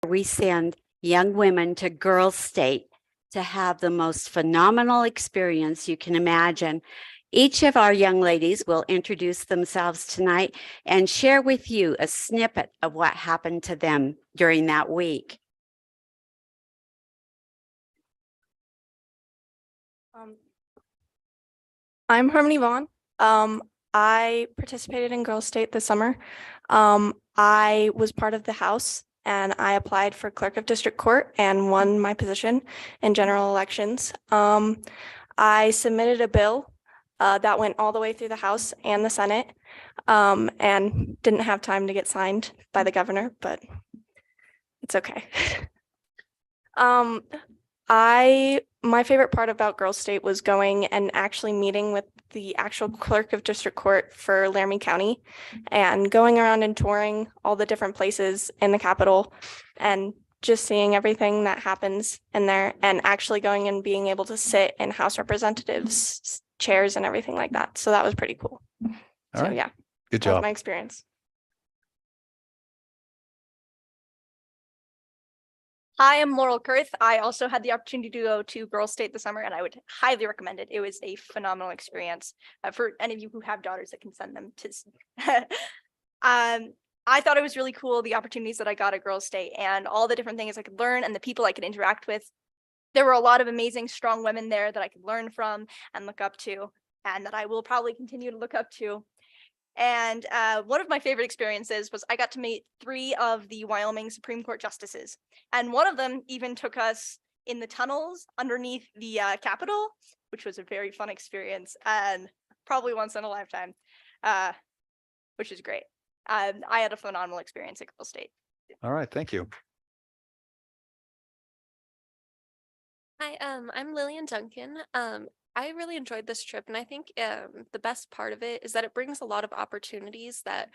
we send young women to Girls State to have the most phenomenal experience you can imagine. Each of our young ladies will introduce themselves tonight and share with you a snippet of what happened to them during that week. I'm Harmony Vaughn. I participated in Girls State this summer. I was part of the House and I applied for Clerk of District Court and won my position in general elections. I submitted a bill that went all the way through the House and the Senate and didn't have time to get signed by the governor, but it's okay. My favorite part about Girls State was going and actually meeting with the actual clerk of district court for Laramie County and going around and touring all the different places in the Capitol and just seeing everything that happens in there and actually going and being able to sit in House Representatives chairs and everything like that. So that was pretty cool. All right. Yeah, Good that was job. my experience. Hi, I'm Laurel Kurth. I also had the opportunity to go to Girls State this summer, and I would highly recommend it. It was a phenomenal experience for any of you who have daughters that can send them to. I thought it was really cool, the opportunities that I got at Girls State and all the different things I could learn and the people I could interact with. There were a lot of amazing, strong women there that I could learn from and look up to, and that I will probably continue to look up to. And one of my favorite experiences was I got to meet 3 of the Wyoming Supreme Court justices. And one of them even took us in the tunnels underneath the Capitol, which was a very fun experience and probably once in a lifetime, which is great. I had a phenomenal experience at Girls State. All right. Thank you. Hi, I'm Lillian Duncan. I really enjoyed this trip, and I think the best part of it is that it brings a lot of opportunities that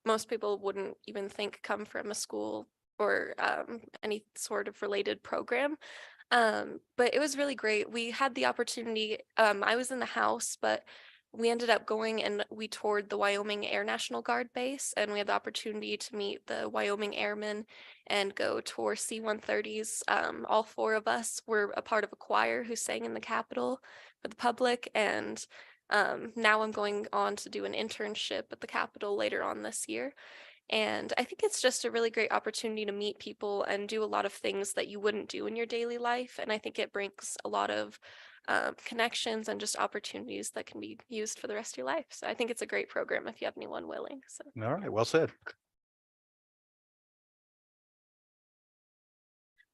most people wouldn't even think come from a school or any sort of related program. But it was really great. We had the opportunity, I was in the House, but we ended up going and we toured the Wyoming Air National Guard base, and we had the opportunity to meet the Wyoming Airmen and go tour C-130s. All 4 of us were a part of a choir who sang in the Capitol for the public, and now I'm going on to do an internship at the Capitol later on this year. And I think it's just a really great opportunity to meet people and do a lot of things that you wouldn't do in your daily life. And I think it brings a lot of connections and just opportunities that can be used for the rest of your life. So I think it's a great program if you have anyone willing. So. All right. Well said.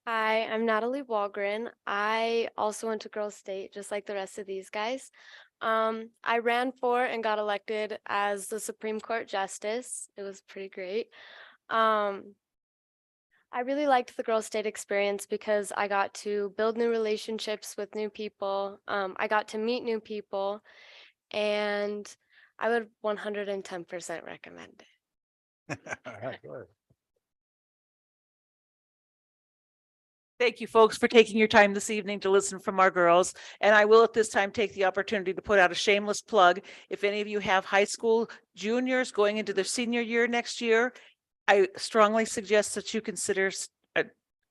Hi, I'm Natalie Walgren. I also went to Girls State, just like the rest of these guys. I ran for and got elected as the Supreme Court Justice. It was pretty great. I really liked the Girls State experience because I got to build new relationships with new people. I got to meet new people, and I would 110% recommend it. All right. Good. Thank you, folks, for taking your time this evening to listen from our girls. And I will at this time take the opportunity to put out a shameless plug. If any of you have high school juniors going into their senior year next year, I strongly suggest that you consider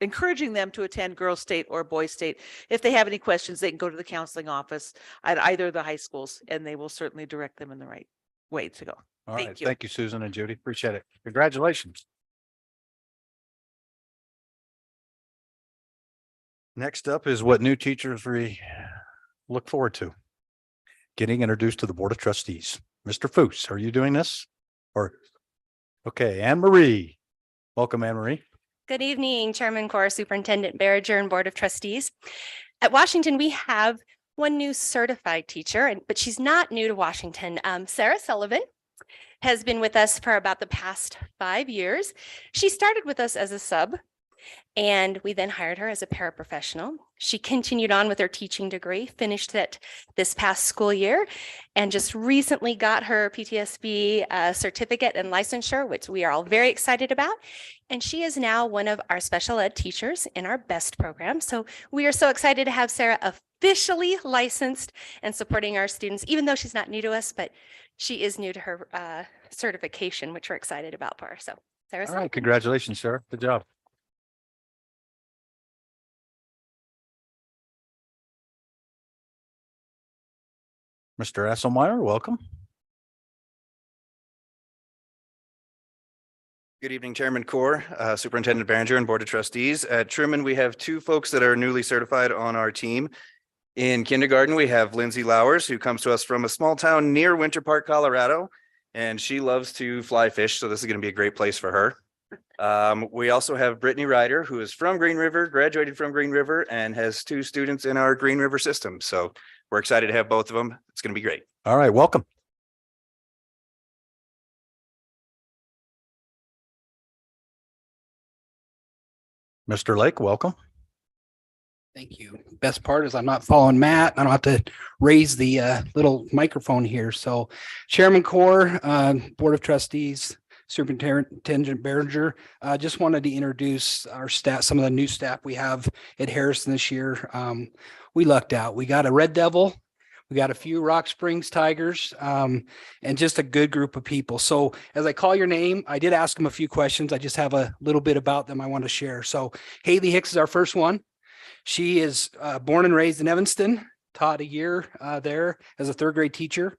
encouraging them to attend Girls State or Boys State. If they have any questions, they can go to the counseling office at either of the high schools, and they will certainly direct them in the right way to go. All Thank right. you. Thank you, Susan and Judy. Appreciate it. Congratulations. Next up is what new teachers look forward to. Getting introduced to the Board of Trustees. Mr. Foose, are you doing this? Or okay, Anne Marie. Welcome, Anne Marie. Good evening, Chairman Corps, Superintendent Barringer, and Board of Trustees. At Washington, we have one new certified teacher, but she's not new to Washington. Sarah Sullivan has been with us for about the past 5 years. She started with us as a sub, and we then hired her as a paraprofessional. She continued on with her teaching degree, finished it this past school year, and just recently got her PTSB certificate and licensure, which we are all very excited about. And she is now one of our special ed teachers in our BEST program. So we are so excited to have Sarah officially licensed and supporting our students, even though she's not new to us, but she is new to her certification, which we're excited about for her. So Sarah. All right. Congratulations, Sarah. Good job. Mr. Asselmeyer, welcome. Good evening, Chairman Core, Superintendent Behringer, and Board of Trustees. At Truman, we have two folks that are newly certified on our team. In kindergarten, we have Lindsay Lowers, who comes to us from a small town near Winter Park, Colorado, and she loves to fly fish, so this is going to be a great place for her. We also have Brittany Ryder, who is from Green River, graduated from Green River, and has two students in our Green River system. So we're excited to have both of them. It's going to be great. All right, welcome. Mr. Lake, welcome. Thank you. Best part is I'm not following Matt. I don't have to raise the little microphone here. So Chairman Core, Board of Trustees, Superintendent Behringer, just wanted to introduce our staff, some of the new staff we have at Harrison this year. We lucked out. We got a Red Devil. We got a few Rock Springs Tigers, and just a good group of people. So as I call your name, I did ask them a few questions. I just have a little bit about them I want to share. So Haley Hicks is our first one. She is born and raised in Evanston, taught a year there as a third grade teacher.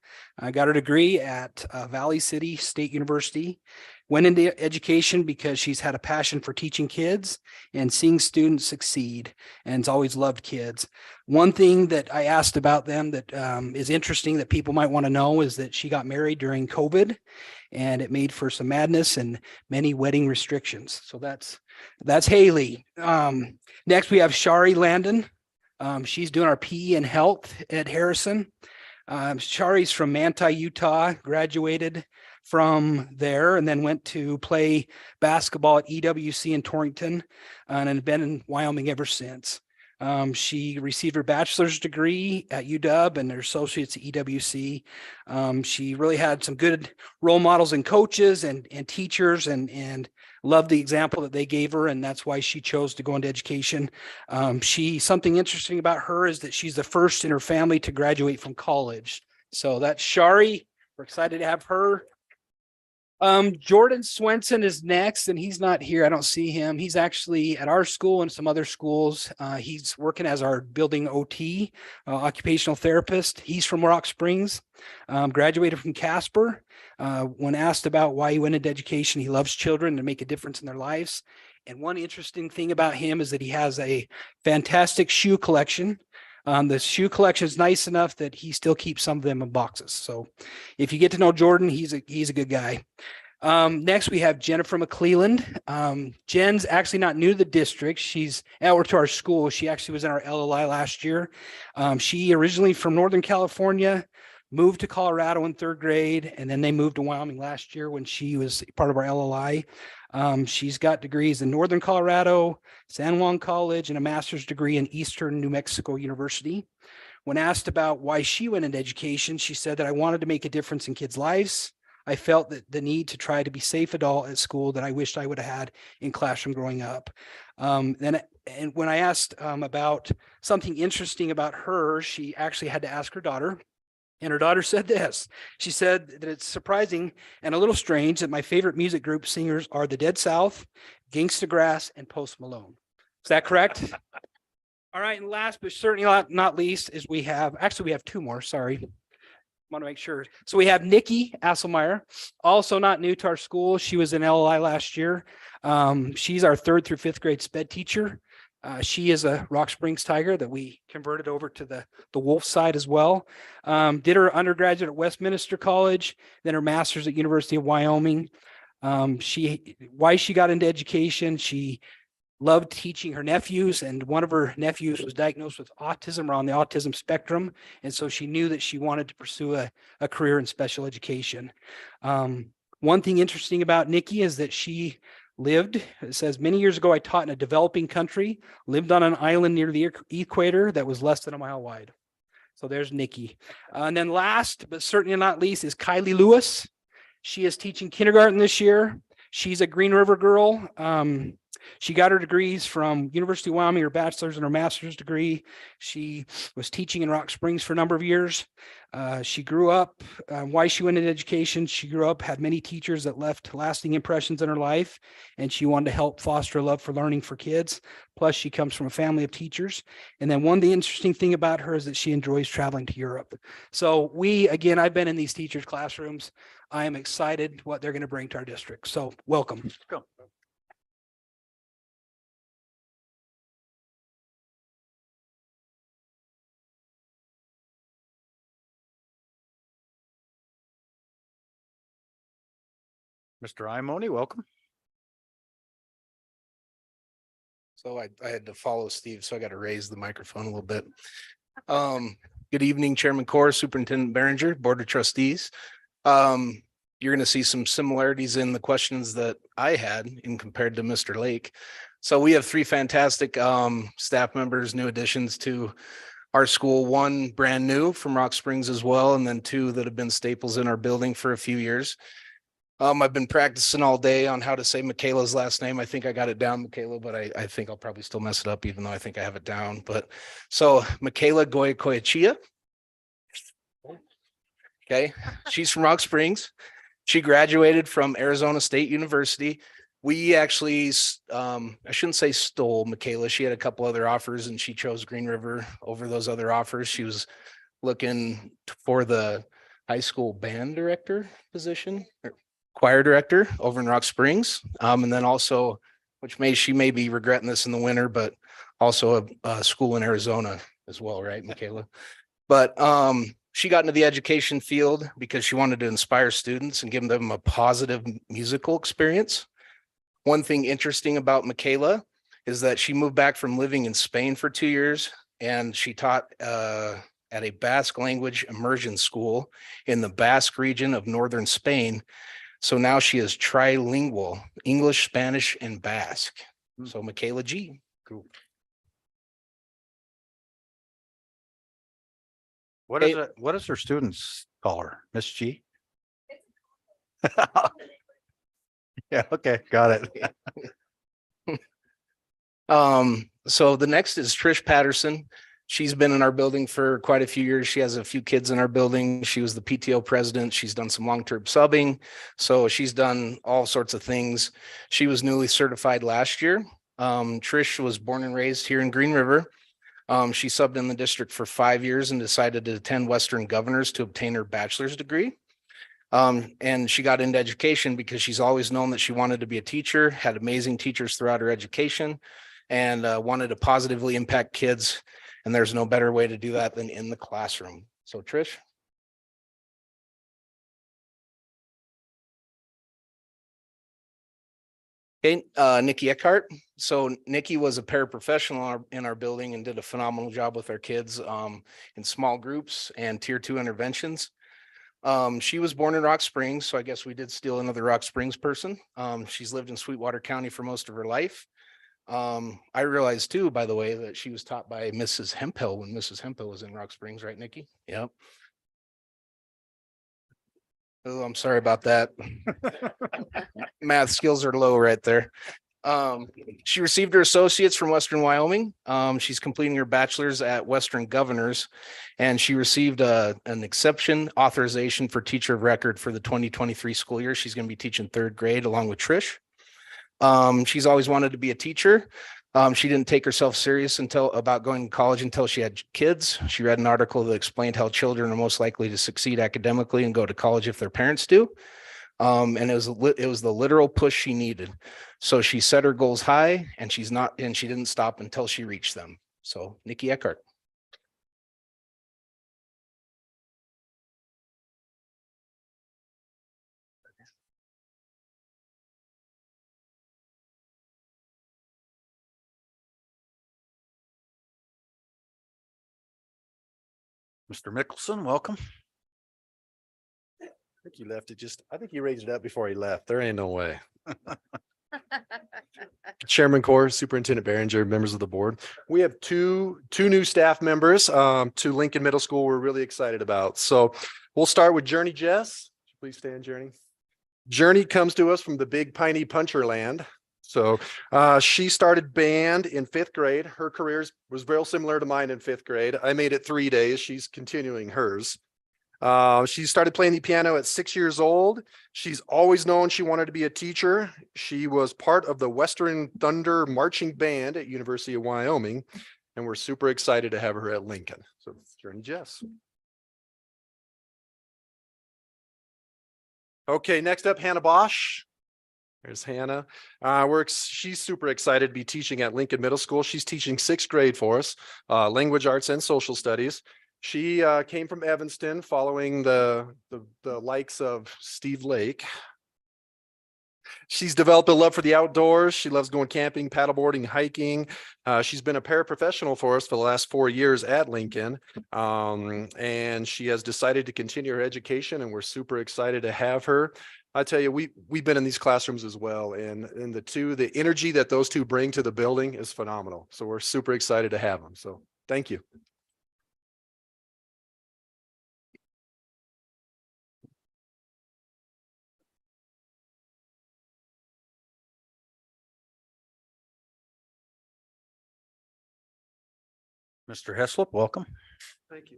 Got her degree at Valley City State University. Went into education because she's had a passion for teaching kids and seeing students succeed, and has always loved kids. One thing that I asked about them that is interesting that people might want to know is that she got married during COVID, and it made for some madness and many wedding restrictions. So that's Haley. Next, we have Shari Landon. She's doing our PE and health at Harrison. Shari's from Manti, Utah, graduated from there and then went to play basketball at EWC in Torrington and had been in Wyoming ever since. She received her bachelor's degree at UW and her associates at EWC. She really had some good role models and coaches and teachers and loved the example that they gave her, and that's why she chose to go into education. Something interesting about her is that she's the first in her family to graduate from college. So that's Shari. We're excited to have her. Jordan Swenson is next, and he's not here. I don't see him. He's actually at our school and some other schools. He's working as our building OT, occupational therapist. He's from Rock Springs, graduated from Casper. When asked about why he went into education, he loves children to make a difference in their lives. And one interesting thing about him is that he has a fantastic shoe collection. The shoe collection is nice enough that he still keeps some of them in boxes. So if you get to know Jordan, he's a good guy. Next, we have Jennifer McClelland. Jen's actually not new to the district. She's or to our school. She actually was in our LLI last year. She originally from Northern California, moved to Colorado in third grade, and then they moved to Wyoming last year when she was part of our LLI. She's got degrees in Northern Colorado, San Juan College, and a master's degree in Eastern New Mexico University. When asked about why she went into education, she said that I wanted to make a difference in kids' lives. I felt that the need to try to be safe adult at school that I wished I would have had in classroom growing up. And when I asked about something interesting about her, she actually had to ask her daughter. And her daughter said this. She said that it's surprising and a little strange that my favorite music group singers are the Dead South, Gangsta Grass, and Post Malone. Is that correct? All right. And last but certainly not least is we have two more. Sorry. Want to make sure. So we have Nikki Asselmeyer, also not new to our school. She was in LLI last year. She's our 3rd through 5th grade sped teacher. She is a Rock Springs Tiger that we converted over to the Wolf side as well. Did her undergraduate at Westminster College, then her master's at University of Wyoming. Why she got into education, she loved teaching her nephews, and one of her nephews was diagnosed with autism or on the autism spectrum. And so she knew that she wanted to pursue a career in special education. One thing interesting about Nikki is that she lived, it says, many years ago, I taught in a developing country, lived on an island near the equator that was less than a mile wide. So there's Nikki. And then last, but certainly not least, is Kylie Lewis. She is teaching kindergarten this year. She's a Green River girl. She got her degrees from University of Wyoming, her bachelor's and her master's degree. She was teaching in Rock Springs for a number of years. She grew up, why she went into education, she grew up, had many teachers that left lasting impressions in her life, and she wanted to help foster a love for learning for kids. Plus, she comes from a family of teachers. And then the interesting thing about her is that she enjoys traveling to Europe. So again, I've been in these teachers' classrooms. I am excited what they're going to bring to our district. So welcome. Go. Mr. Imoni, welcome. So I had to follow Steve, so I got to raise the microphone a little bit. Good evening, Chairman Corr, Superintendent Behringer, Board of Trustees. You're going to see some similarities in the questions that I had in compared to Mr. Lake. So we have three fantastic staff members, new additions to our school, one brand new from Rock Springs as well, and then two that have been staples in our building for a few years. I've been practicing all day on how to say Michaela's last name. I think I got it down, Michaela, but I think I'll probably still mess it up, even though I think I have it down. But so Michaela Goycoechea. Okay, she's from Rock Springs. She graduated from Arizona State University. We actually, I shouldn't say stole Michaela. She had a couple other offers and she chose Green River over those other offers. She was looking for the high school band director position, choir director over in Rock Springs. And then also, she may be regretting this in the winter, but also a school in Arizona as well, right, Michaela? But she got into the education field because she wanted to inspire students and give them a positive musical experience. One thing interesting about Michaela is that she moved back from living in Spain for 2 years, and she taught at a Basque language immersion school in the Basque region of northern Spain. So now she is trilingual, English, Spanish, and Basque. So Michaela G. Cool. What is it? What does her students call her? Miss G? Yeah, okay, got it. So the next is Trish Patterson. She's been in our building for quite a few years. She has a few kids in our building. She was the PTO president. She's done some long-term subbing. So she's done all sorts of things. She was newly certified last year. Trish was born and raised here in Green River. She subbed in the district for 5 years and decided to attend Western Governors to obtain her bachelor's degree. And she got into education because she's always known that she wanted to be a teacher, had amazing teachers throughout her education, and wanted to positively impact kids. And there's no better way to do that than in the classroom. So Trish. Okay, Nikki Eckhart. So Nikki was a paraprofessional in our building and did a phenomenal job with our kids in small groups and tier 2 interventions. She was born in Rock Springs, so I guess we did steal another Rock Springs person. She's lived in Sweetwater County for most of her life. I realized too, by the way, that she was taught by Mrs. Hemphill when Mrs. Hemphill was in Rock Springs, right, Nikki? Yep. Oh, I'm sorry about that. Math skills are low right there. She received her associates from Western Wyoming. She's completing her bachelor's at Western Governors, and she received an exception authorization for teacher of record for the 2023 school year. She's going to be teaching 3rd grade along with Trish. She's always wanted to be a teacher. She didn't take herself serious about going to college until she had kids. She read an article that explained how children are most likely to succeed academically and go to college if their parents do. And it was the literal push she needed. So she set her goals high, and she didn't stop until she reached them. So Nikki Eckhart. Mr. Mickelson, welcome. I think you left it I think you raised it up before he left. There ain't no way. Chairman Corr, Superintendent Behringer, members of the board. We have two new staff members to Lincoln Middle School we're really excited about. So we'll start with Journey Jess. Please stand, Journey. Journey comes to us from the big piney puncher land. So she started band in 5th grade. Her career was real similar to mine in 5th grade. I made it 3 days. She's continuing hers. She started playing the piano at 6 years old. She's always known she wanted to be a teacher. She was part of the Western Thunder Marching Band at University of Wyoming, and we're super excited to have her at Lincoln. So turn to Jess. Okay, next up, Hannah Bosch. There's Hannah. She's super excited to be teaching at Lincoln Middle School. She's teaching 6th grade for us, language arts and social studies. She came from Evanston following the likes of Steve Lake. She's developed a love for the outdoors. She loves going camping, paddleboarding, hiking. She's been a paraprofessional for us for the last 4 years at Lincoln. And she has decided to continue her education, and we're super excited to have her. I tell you, we've been in these classrooms as well, and the energy that those two bring to the building is phenomenal. So we're super excited to have them. So thank you. Mr. Heslop, welcome. Thank you.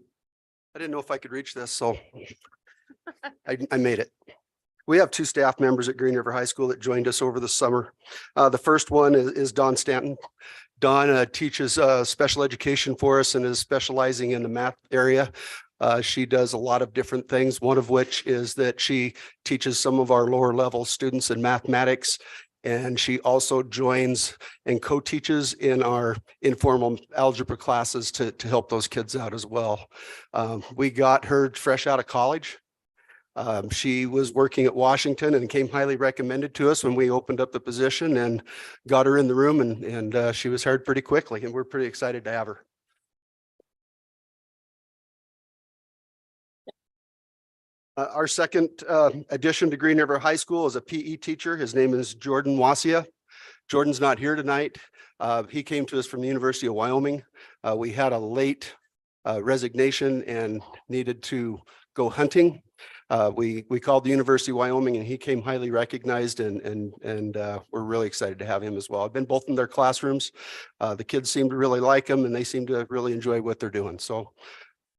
I didn't know if I could reach this, so I made it. We have 2 staff members at Green River High School that joined us over the summer. The first one is Dawn Stanton. Dawn teaches special education for us and is specializing in the math area. She does a lot of different things, one of which is that she teaches some of our lower level students in mathematics. And she also joins and co-teaches in our informal algebra classes to help those kids out as well. We got her fresh out of college. She was working at Washington and came highly recommended to us when we opened up the position and got her in the room, and she was hired pretty quickly, and we're pretty excited to have her. Our second addition to Green River High School is a PE teacher. His name is Jordan Wasia. Jordan's not here tonight. He came to us from the University of Wyoming. We had a late resignation and needed to go hunting. We called the University of Wyoming, and he came highly recognized, and we're really excited to have him as well. I've been both in their classrooms. The kids seem to really like him, and they seem to really enjoy what they're doing. So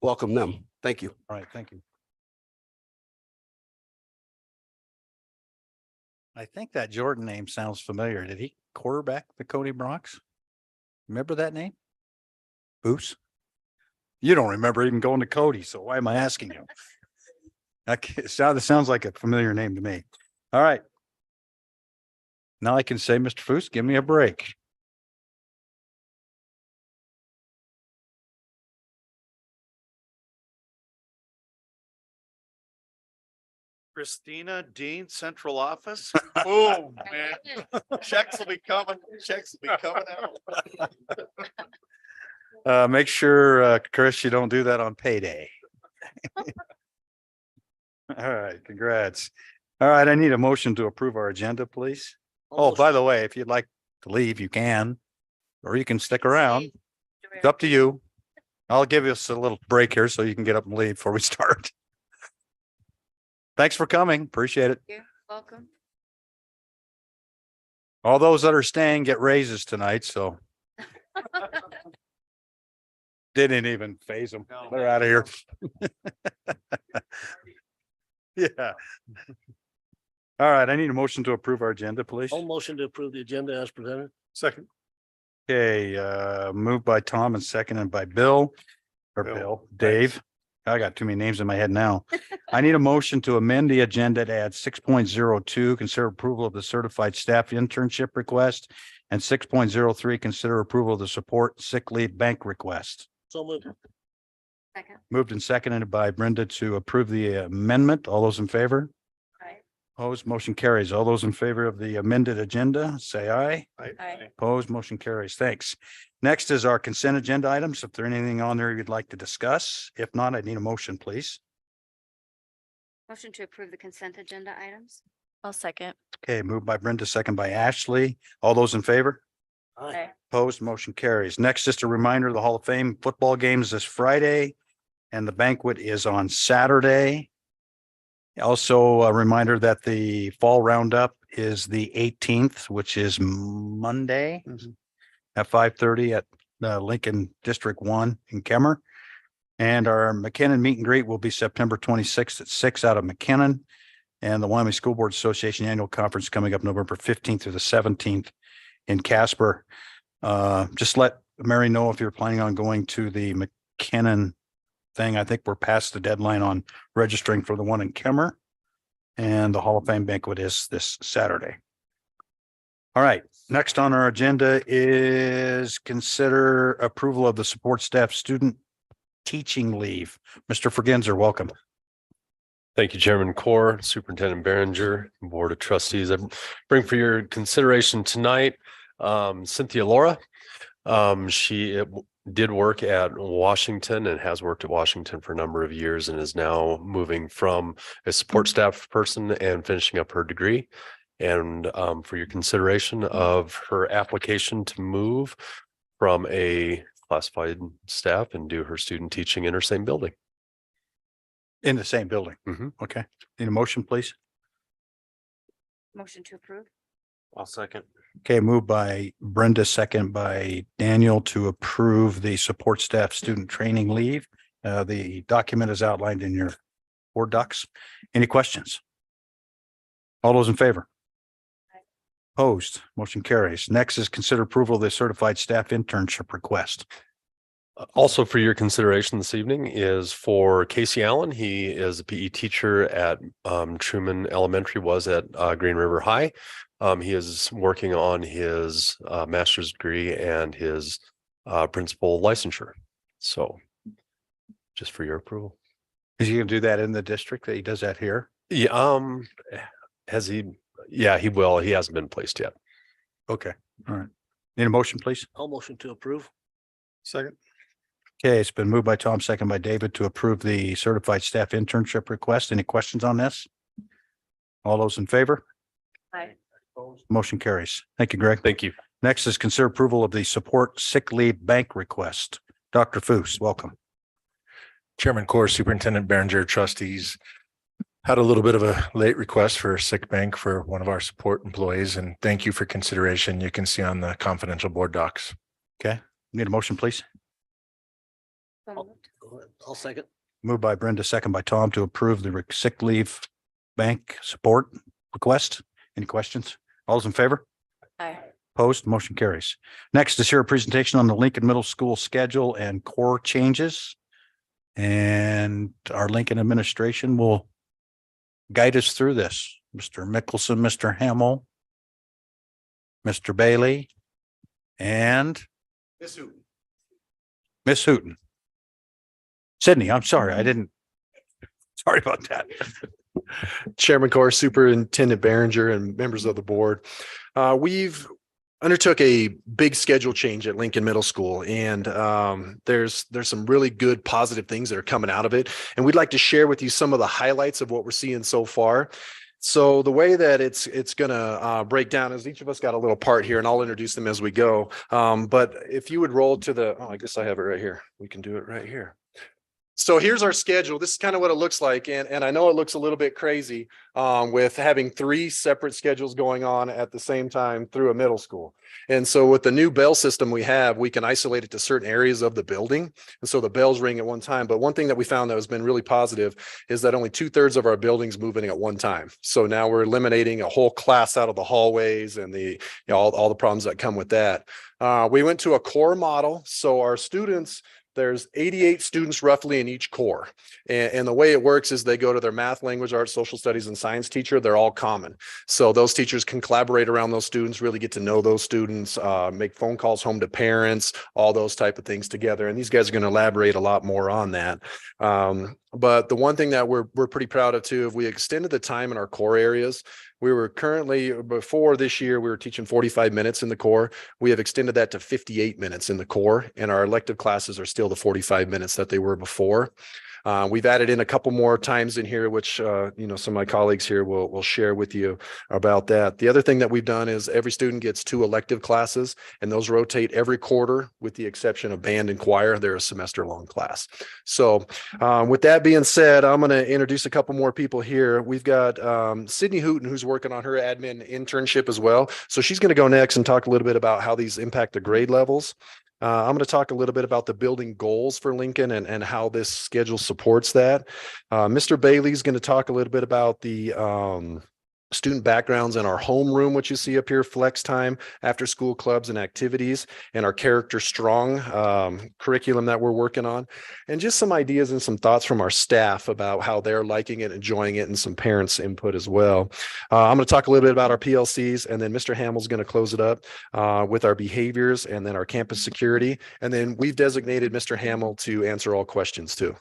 welcome them. Thank you. All right, thank you. I think that Jordan name sounds familiar. Did he quarterback the Cody Bronx? Remember that name? Boos? You don't remember even going to Cody, so why am I asking you? That sounds like a familiar name to me. All right. Now I can say, Mr. Foos, give me a break. Christina Dean, central office. Oh, man. Checks will be coming. Checks will be coming out. Make sure, Chris, you don't do that on payday. All right, congrats. All right, I need a motion to approve our agenda, please. Oh, by the way, if you'd like to leave, you can, or you can stick around. It's up to you. I'll give us a little break here so you can get up and leave before we start. Thanks for coming. Appreciate it. You're welcome. All those that are staying get raises tonight, so. Didn't even phase them. They're out of here. Yeah. All right, I need a motion to approve our agenda, please. I'll motion to approve the agenda as presented. Second. Okay, moved by Tom and seconded by Bill. Dave. I got too many names in my head now. I need a motion to amend the agenda to add 6.02, consider approval of the certified staff internship request, and 6.03, consider approval of the support sick leave bank request. So moved. Second. Moved and seconded by Brenda to approve the amendment. All those in favor? Aye. Opposed, motion carries. All those in favor of the amended agenda, say aye. Aye. Opposed, motion carries. Thanks. Next is our consent agenda items. If there's anything on there you'd like to discuss, if not, I need a motion, please. Motion to approve the consent agenda items. I'll second. Okay, moved by Brenda, second by Ashley. All those in favor? Aye. Opposed, motion carries. Next, just a reminder, the Hall of Fame football game is this Friday and the banquet is on Saturday. Also, a reminder that the fall roundup is the 18th, which is Monday at 5:30 at Lincoln District 1 in Kemmer. And our McKinnon meet and greet will be September 26th at 6 out of McKinnon. And the Wyoming School Board Association Annual Conference coming up November 15th through the 17th in Casper. Just let Mary know if you're planning on going to the McKinnon thing. I think we're past the deadline on registering for the one in Kemmer. And the Hall of Fame banquet is this Saturday. All right, next on our agenda is consider approval of the support staff student teaching leave. Mr. Forgenser, welcome. Thank you, Chairman Core, Superintendent Behringer, Board of Trustees. I bring for your consideration tonight Cynthia Laura. She did work at Washington and has worked at Washington for a number of years and is now moving from a support staff person and finishing up her degree. And for your consideration of her application to move from a classified staff and do her student teaching in her same building. In the same building. Okay. Need a motion, please? Motion to approve. I'll second. Okay, moved by Brenda, second by Daniel to approve the support staff student training leave. The document is outlined in your board docs. Any questions? All those in favor? Opposed, motion carries. Next is consider approval of the certified staff internship request. Also for your consideration this evening is for Casey Allen. He is a PE teacher at Truman Elementary, was at Green River High. He is working on his master's degree and his principal licensure. So just for your approval. Is he gonna do that in the district that he does that here? Yeah, has he? Yeah, he will. He hasn't been placed yet. Okay, all right. Need a motion, please? I'll motion to approve. Second. Okay, it's been moved by Tom, second by David to approve the certified staff internship request. Any questions on this? All those in favor? Aye. Motion carries. Thank you, Greg. Thank you. Next is consider approval of the support sick leave bank request. Dr. Foos, welcome. Chairman Core, Superintendent Behringer, trustees. Had a little bit of a late request for a sick bank for one of our support employees, and thank you for consideration. You can see on the confidential board docs. Okay, need a motion, please? I'll second. Moved by Brenda, second by Tom to approve the sick leave bank support request. Any questions? All those in favor? Aye. Opposed, motion carries. Next is here a presentation on the Lincoln Middle School schedule and core changes. And our Lincoln administration will guide us through this. Mr. Mickelson, Mr. Hamel, Mr. Bailey, and Miss Hooten. Sydney, I'm sorry, I didn't. Sorry about that. Chairman Core, Superintendent Behringer, and members of the board. We've undertook a big schedule change at Lincoln Middle School, and there's some really good positive things that are coming out of it. And we'd like to share with you some of the highlights of what we're seeing so far. So the way that it's gonna break down is each of us got a little part here, and I'll introduce them as we go. But if you would roll to the, I guess I have it right here. We can do it right here. So here's our schedule. This is kind of what it looks like. And I know it looks a little bit crazy with having 3 separate schedules going on at the same time through a middle school. And so with the new bell system we have, we can isolate it to certain areas of the building. And so the bells ring at one time. But one thing that we found that has been really positive is that only 2/3 of our buildings moving at one time. So now we're eliminating a whole class out of the hallways and all the problems that come with that. We went to a core model. So our students, there's 88 students roughly in each core. And the way it works is they go to their math, language, arts, social studies, and science teacher. They're all common. So those teachers can collaborate around those students, really get to know those students, make phone calls home to parents, all those type of things together. And these guys are going to elaborate a lot more on that. But the one thing that we're pretty proud of too, if we extended the time in our core areas, We were currently, before this year, we were teaching 45 minutes in the core. We have extended that to 58 minutes in the core, and our elective classes are still the 45 minutes that they were before. We've added in a couple more times in here, which, some of my colleagues here will share with you about that. The other thing that we've done is every student gets 2 elective classes, and those rotate every quarter with the exception of band and choir. They're a semester long class. So with that being said, I'm going to introduce a couple more people here. We've got Sydney Hooten, who's working on her admin internship as well. So she's going to go next and talk a little bit about how these impact the grade levels. I'm going to talk a little bit about the building goals for Lincoln and how this schedule supports that. Mr. Bailey's going to talk a little bit about the student backgrounds in our homeroom, which you see up here, flex time, after school clubs and activities, and our Character Strong curriculum that we're working on, and just some ideas and some thoughts from our staff about how they're liking it, enjoying it, and some parents' input as well. I'm going to talk a little bit about our PLCs, and then Mr. Hamill's going to close it up with our behaviors and then our campus security. And then we've designated Mr. Hamill to answer all questions too.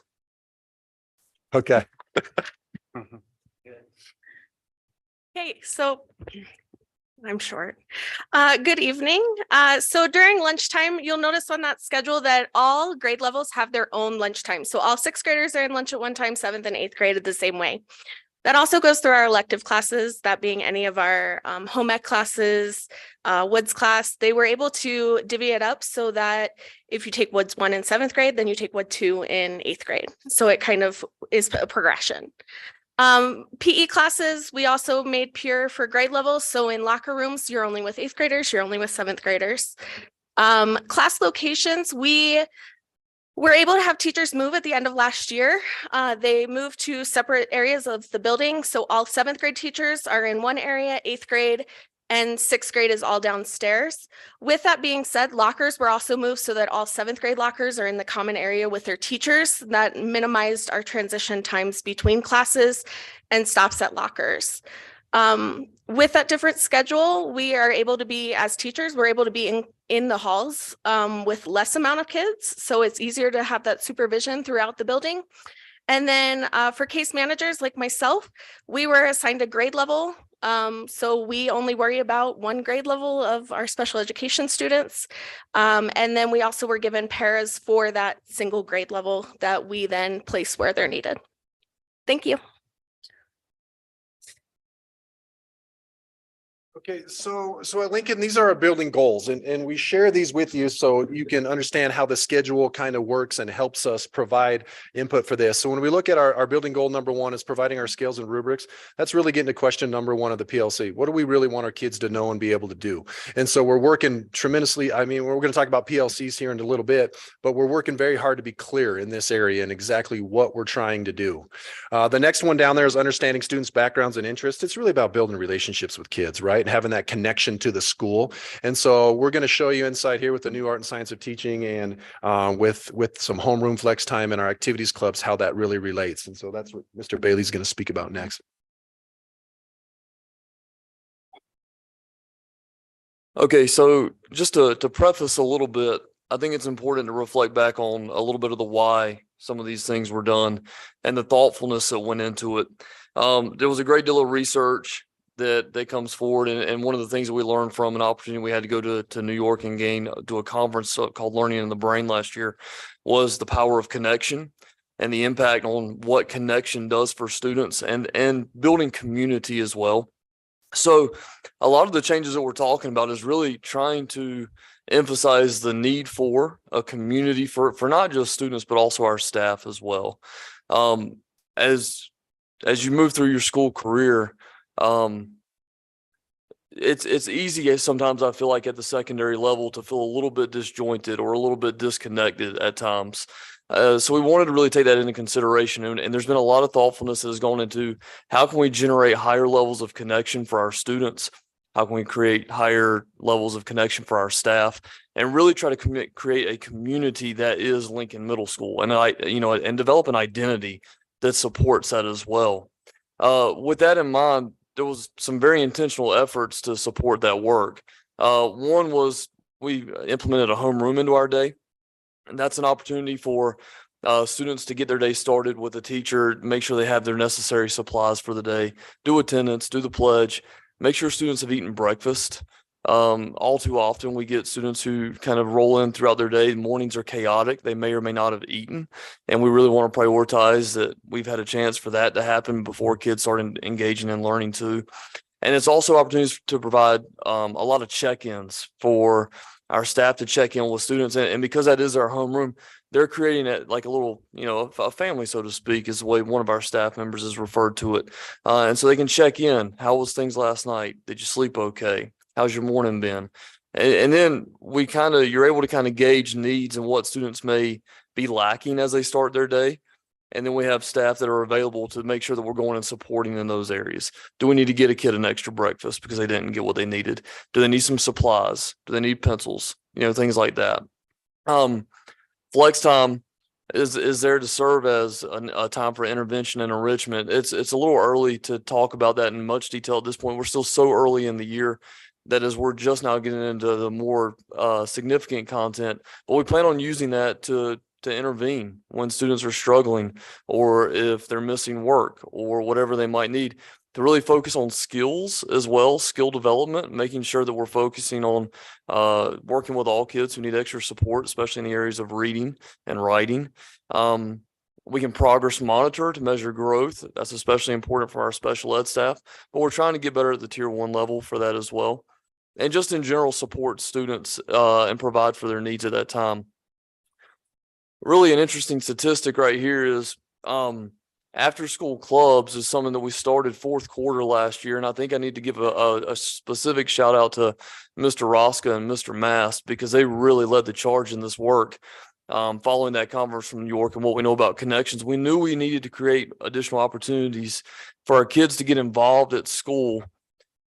Okay. Okay, so I'm short. Good evening. So during lunchtime, you'll notice on that schedule that all grade levels have their own lunchtime. So all 6th graders are in lunch at one time, 7th and 8th grade the same way. That also goes through our elective classes, that being any of our home ec classes, Woods class. They were able to divvy it up so that if you take Woods 1 in 7th grade, then you take Wood 2 in 8th grade. So it kind of is a progression. PE classes, we also made pure for grade levels. So in locker rooms, you're only with 8th graders, you're only with 7th graders. Class locations, we were able to have teachers move at the end of last year. They moved to separate areas of the building. So all 7th grade teachers are in one area, 8th grade and 6th grade is all downstairs. With that being said, lockers were also moved so that all 7th grade lockers are in the common area with their teachers. That minimized our transition times between classes and stops at lockers. With that different schedule, we are able to be, as teachers, we're able to be in the halls with less amount of kids. So it's easier to have that supervision throughout the building. And then for case managers like myself, we were assigned a grade level. So we only worry about one grade level of our special education students. And then we also were given paras for that single grade level that we then place where they're needed. Thank you. Okay, so at Lincoln, these are our building goals, and we share these with you so you can understand how the schedule kind of works and helps us provide input for this. So when we look at our building goal number 1 is providing our scales and rubrics, that's really getting to question number 1 of the PLC. What do we really want our kids to know and be able to do? And so we're working tremendously. I mean, we're going to talk about PLCs here in a little bit, but we're working very hard to be clear in this area and exactly what we're trying to do. The next one down there is understanding students' backgrounds and interests. It's really about building relationships with kids, right? Having that connection to the school. And so we're going to show you inside here with the new art and science of teaching and with some homeroom flex time and our activities clubs, how that really relates. And so that's what Mr. Bailey's going to speak about next. Okay, so just to preface a little bit, I think it's important to reflect back on a little bit of the why some of these things were done and the thoughtfulness that went into it. There was a great deal of research that comes forward. And one of the things that we learned from an opportunity we had to go to New York and do a conference called Learning in the Brain last year was the power of connection and the impact on what connection does for students and building community as well. So a lot of the changes that we're talking about is really trying to emphasize the need for a community for not just students, but also our staff as well. As you move through your school career, it's easy sometimes, I feel like, at the secondary level to feel a little bit disjointed or a little bit disconnected at times. So we wanted to really take that into consideration. And there's been a lot of thoughtfulness that has gone into how can we generate higher levels of connection for our students? How can we create higher levels of connection for our staff and really try to create a community that is Lincoln Middle School and develop an identity that supports that as well. With that in mind, there was some very intentional efforts to support that work. One was we implemented a homeroom into our day, and that's an opportunity for students to get their day started with a teacher, make sure they have their necessary supplies for the day, do attendance, do the pledge, make sure students have eaten breakfast. All too often we get students who kind of roll in throughout their day. Mornings are chaotic. They may or may not have eaten. And we really want to prioritize that we've had a chance for that to happen before kids start engaging and learning too. And it's also opportunities to provide a lot of check-ins for our staff to check in with students. And because that is our homeroom, they're creating it like a little, a family, so to speak, is the way one of our staff members has referred to it. And so they can check in. How was things last night? Did you sleep okay? How's your morning been? And then you're able to kind of gauge needs and what students may be lacking as they start their day. And then we have staff that are available to make sure that we're going and supporting in those areas. Do we need to get a kid an extra breakfast because they didn't get what they needed? Do they need some supplies? Do they need pencils? Things like that. Flex time is there to serve as a time for intervention and enrichment. It's a little early to talk about that in much detail at this point. We're still so early in the year that as we're just now getting into the more significant content, but we plan on using that to intervene when students are struggling or if they're missing work or whatever they might need, to really focus on skills as well, skill development, making sure that we're focusing on working with all kids who need extra support, especially in the areas of reading and writing. We can progress monitor to measure growth. That's especially important for our special ed staff, but we're trying to get better at the tier 1 level for that as well. And just in general, support students and provide for their needs at that time. Really an interesting statistic right here is after school clubs is something that we started fourth quarter last year. And I think I need to give a specific shout out to Mr. Rosca and Mr. Mast because they really led the charge in this work. Following that conference from New York and what we know about connections, we knew we needed to create additional opportunities for our kids to get involved at school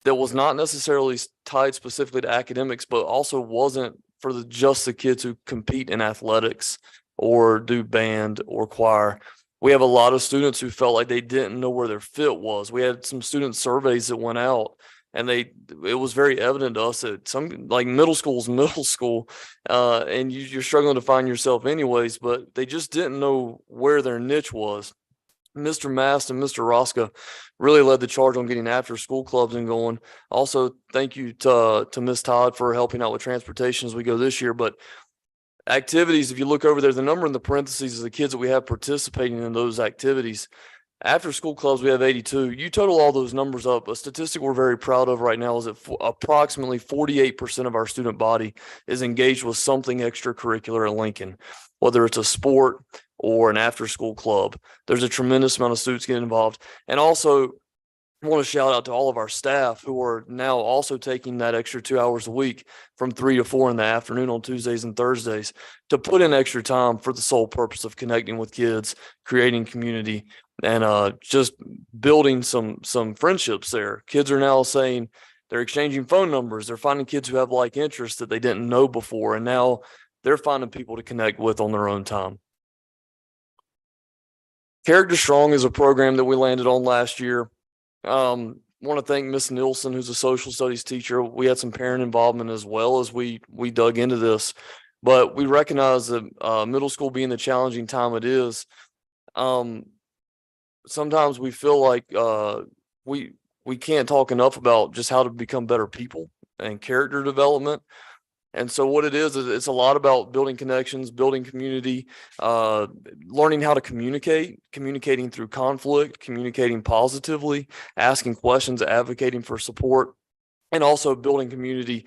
that was not necessarily tied specifically to academics, but also wasn't for just the kids who compete in athletics or do band or choir. We have a lot of students who felt like they didn't know where their fit was. We had some student surveys that went out and it was very evident to us that some like middle school is middle school and you're struggling to find yourself anyways, but they just didn't know where their niche was. Mr. Mast and Mr. Rosca really led the charge on getting after school clubs and going. Also, thank you to Ms. Todd for helping out with transportation as we go this year. But activities, if you look over there, the number in the parentheses is the kids that we have participating in those activities. After school clubs, we have 82. You total all those numbers up. A statistic we're very proud of right now is that approximately 48% of our student body is engaged with something extracurricular at Lincoln, whether it's a sport or an after-school club. There's a tremendous amount of students getting involved. And also, I want to shout out to all of our staff who are now also taking that extra 2 hours a week from 3 to 4 in the afternoon on Tuesdays and Thursdays to put in extra time for the sole purpose of connecting with kids, creating community, and just building some friendships there. Kids are now saying they're exchanging phone numbers. They're finding kids who have like interests that they didn't know before, and now they're finding people to connect with on their own time. Character Strong is a program that we landed on last year. Want to thank Miss Nielsen, who's a social studies teacher. We had some parent involvement as well as we dug into this, but we recognize that middle school being the challenging time it is, sometimes we feel like we can't talk enough about just how to become better people and character development. And so what it is it's a lot about building connections, building community, learning how to communicating through conflict, communicating positively, asking questions, advocating for support, and also building community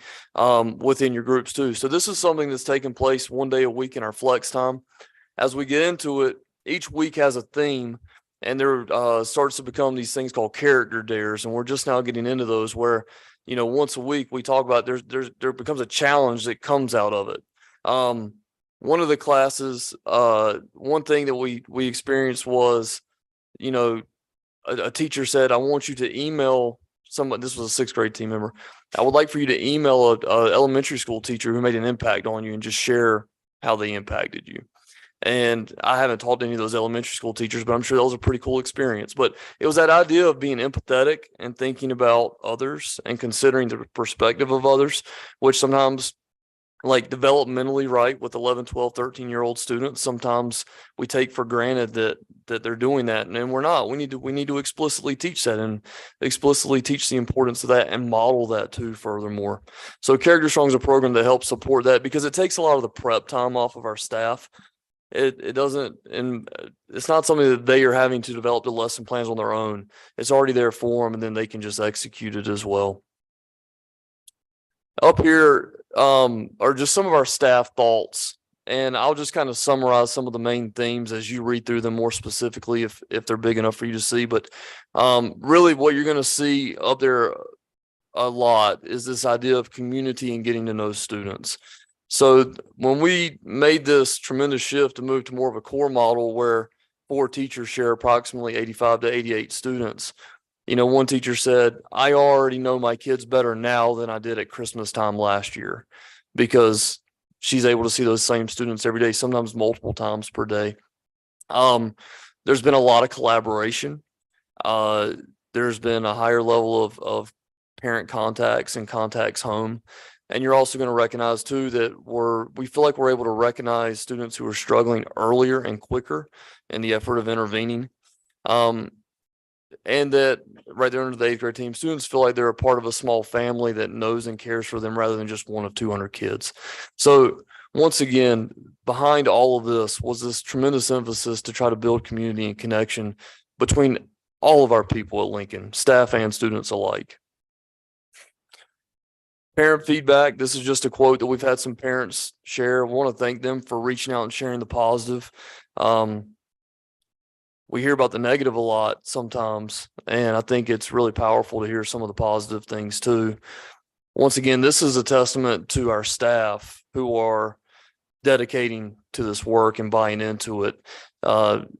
within your groups too. So this is something that's taking place one day a week in our flex time. As we get into it, each week has a theme, and there starts to become these things called character dares. And we're just now getting into those where, once a week we talk about there becomes a challenge that comes out of it. One of the classes, one thing that we experienced was, a teacher said, I want you to email someone. This was a 6th grade team member. I would like for you to email a elementary school teacher who made an impact on you and just share how they impacted you. And I haven't talked to any of those elementary school teachers, but I'm sure that was a pretty cool experience. But it was that idea of being empathetic and thinking about others and considering the perspective of others, which sometimes like developmentally right with 11, 12, 13-year-old students. Sometimes we take for granted that they're doing that, and we're not. We need to explicitly teach that and explicitly teach the importance of that and model that too furthermore. So Character Strong is a program that helps support that because it takes a lot of the prep time off of our staff. It doesn't, and it's not something that they are having to develop the lesson plans on their own. It's already there for them, and then they can just execute it as well. Up here are just some of our staff thoughts, and I'll just kind of summarize some of the main themes as you read through them more specifically if they're big enough for you to see. But really what you're going to see up there a lot is this idea of community and getting to know students. So when we made this tremendous shift to move to more of a core model where 4 teachers share approximately 85 to 88 students, you know, one teacher said, I already know my kids better now than I did at Christmas time last year because she's able to see those same students every day, sometimes multiple times per day. There's been a lot of collaboration. There's been a higher level of parent contacts and contacts home. And you're also going to recognize too that we feel like we're able to recognize students who are struggling earlier and quicker in the effort of intervening. And that right there under the 8th grade team, students feel like they're a part of a small family that knows and cares for them rather than just one of 200 kids. So once again, behind all of this was this tremendous emphasis to try to build community and connection between all of our people at Lincoln, staff and students alike. Parent feedback. This is just a quote that we've had some parents share. I want to thank them for reaching out and sharing the positive. We hear about the negative a lot sometimes, and I think it's really powerful to hear some of the positive things too. Once again, this is a testament to our staff who are dedicating to this work and buying into it.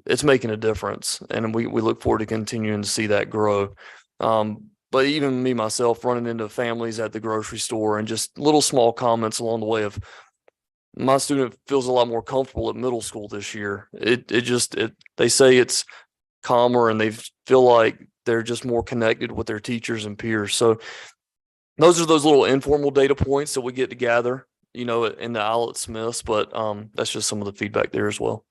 It's making a difference, and we look forward to continuing to see that grow. But even me, myself, running into families at the grocery store and just little small comments along the way of my student feels a lot more comfortable at middle school this year. They say it's calmer and they feel like they're just more connected with their teachers and peers. So those are those little informal data points that we get to gather, you know, in the Owlet Smiths, but that's just some of the feedback there as well.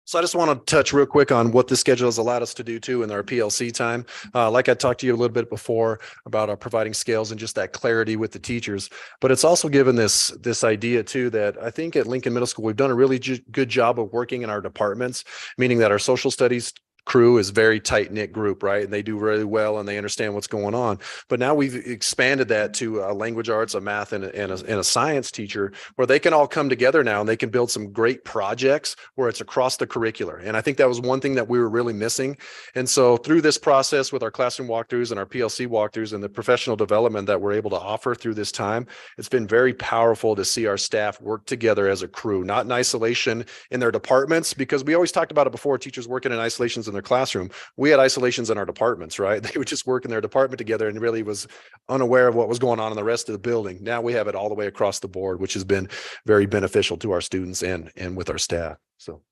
So I just want to touch real quick on what this schedule has allowed us to do too in our PLC time. Like I talked to you a little bit before about providing scales and just that clarity with the teachers, but it's also given this idea too that I think at Lincoln Middle School, we've done a really good job of working in our departments, meaning that our social studies crew is very tight knit group, right? And they do really well and they understand what's going on. But now we've expanded that to language arts, a math and a science teacher where they can all come together now and they can build some great projects where it's across the curricular. And I think that was one thing that we were really missing. And so through this process with our classroom walkthroughs and our PLC walkthroughs and the professional development that we're able to offer through this time, it's been very powerful to see our staff work together as a crew, not in isolation in their departments, because we always talked about it before, teachers working in isolations in their classroom. We had isolations in our departments, right? They would just work in their department together and really was unaware of what was going on in the rest of the building. Now we have it all the way across the board, which has been very beneficial to our students and with our staff. So.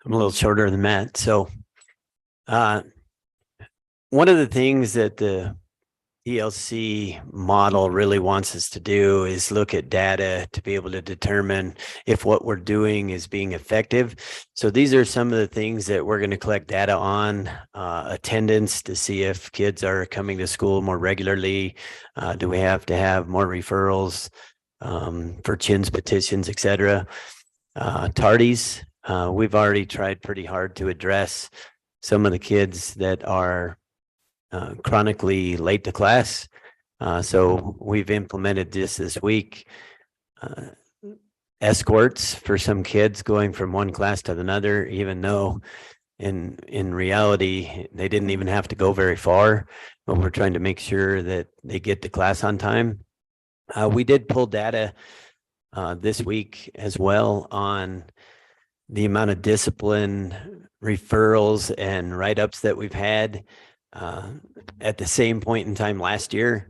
I'm a little shorter than Matt. So one of the things that the PLC model really wants us to do is look at data to be able to determine if what we're doing is being effective. So these are some of the things that we're going to collect data on. Attendance to see if kids are coming to school more regularly. Do we have to have more referrals for CHINS petitions, etc. Tardies. We've already tried pretty hard to address some of the kids that are chronically late to class. So we've implemented this week, escorts for some kids going from one class to another, even though in reality, they didn't even have to go very far, but we're trying to make sure that they get to class on time. We did pull data this week as well on the amount of discipline, referrals, and write-ups that we've had at the same point in time last year.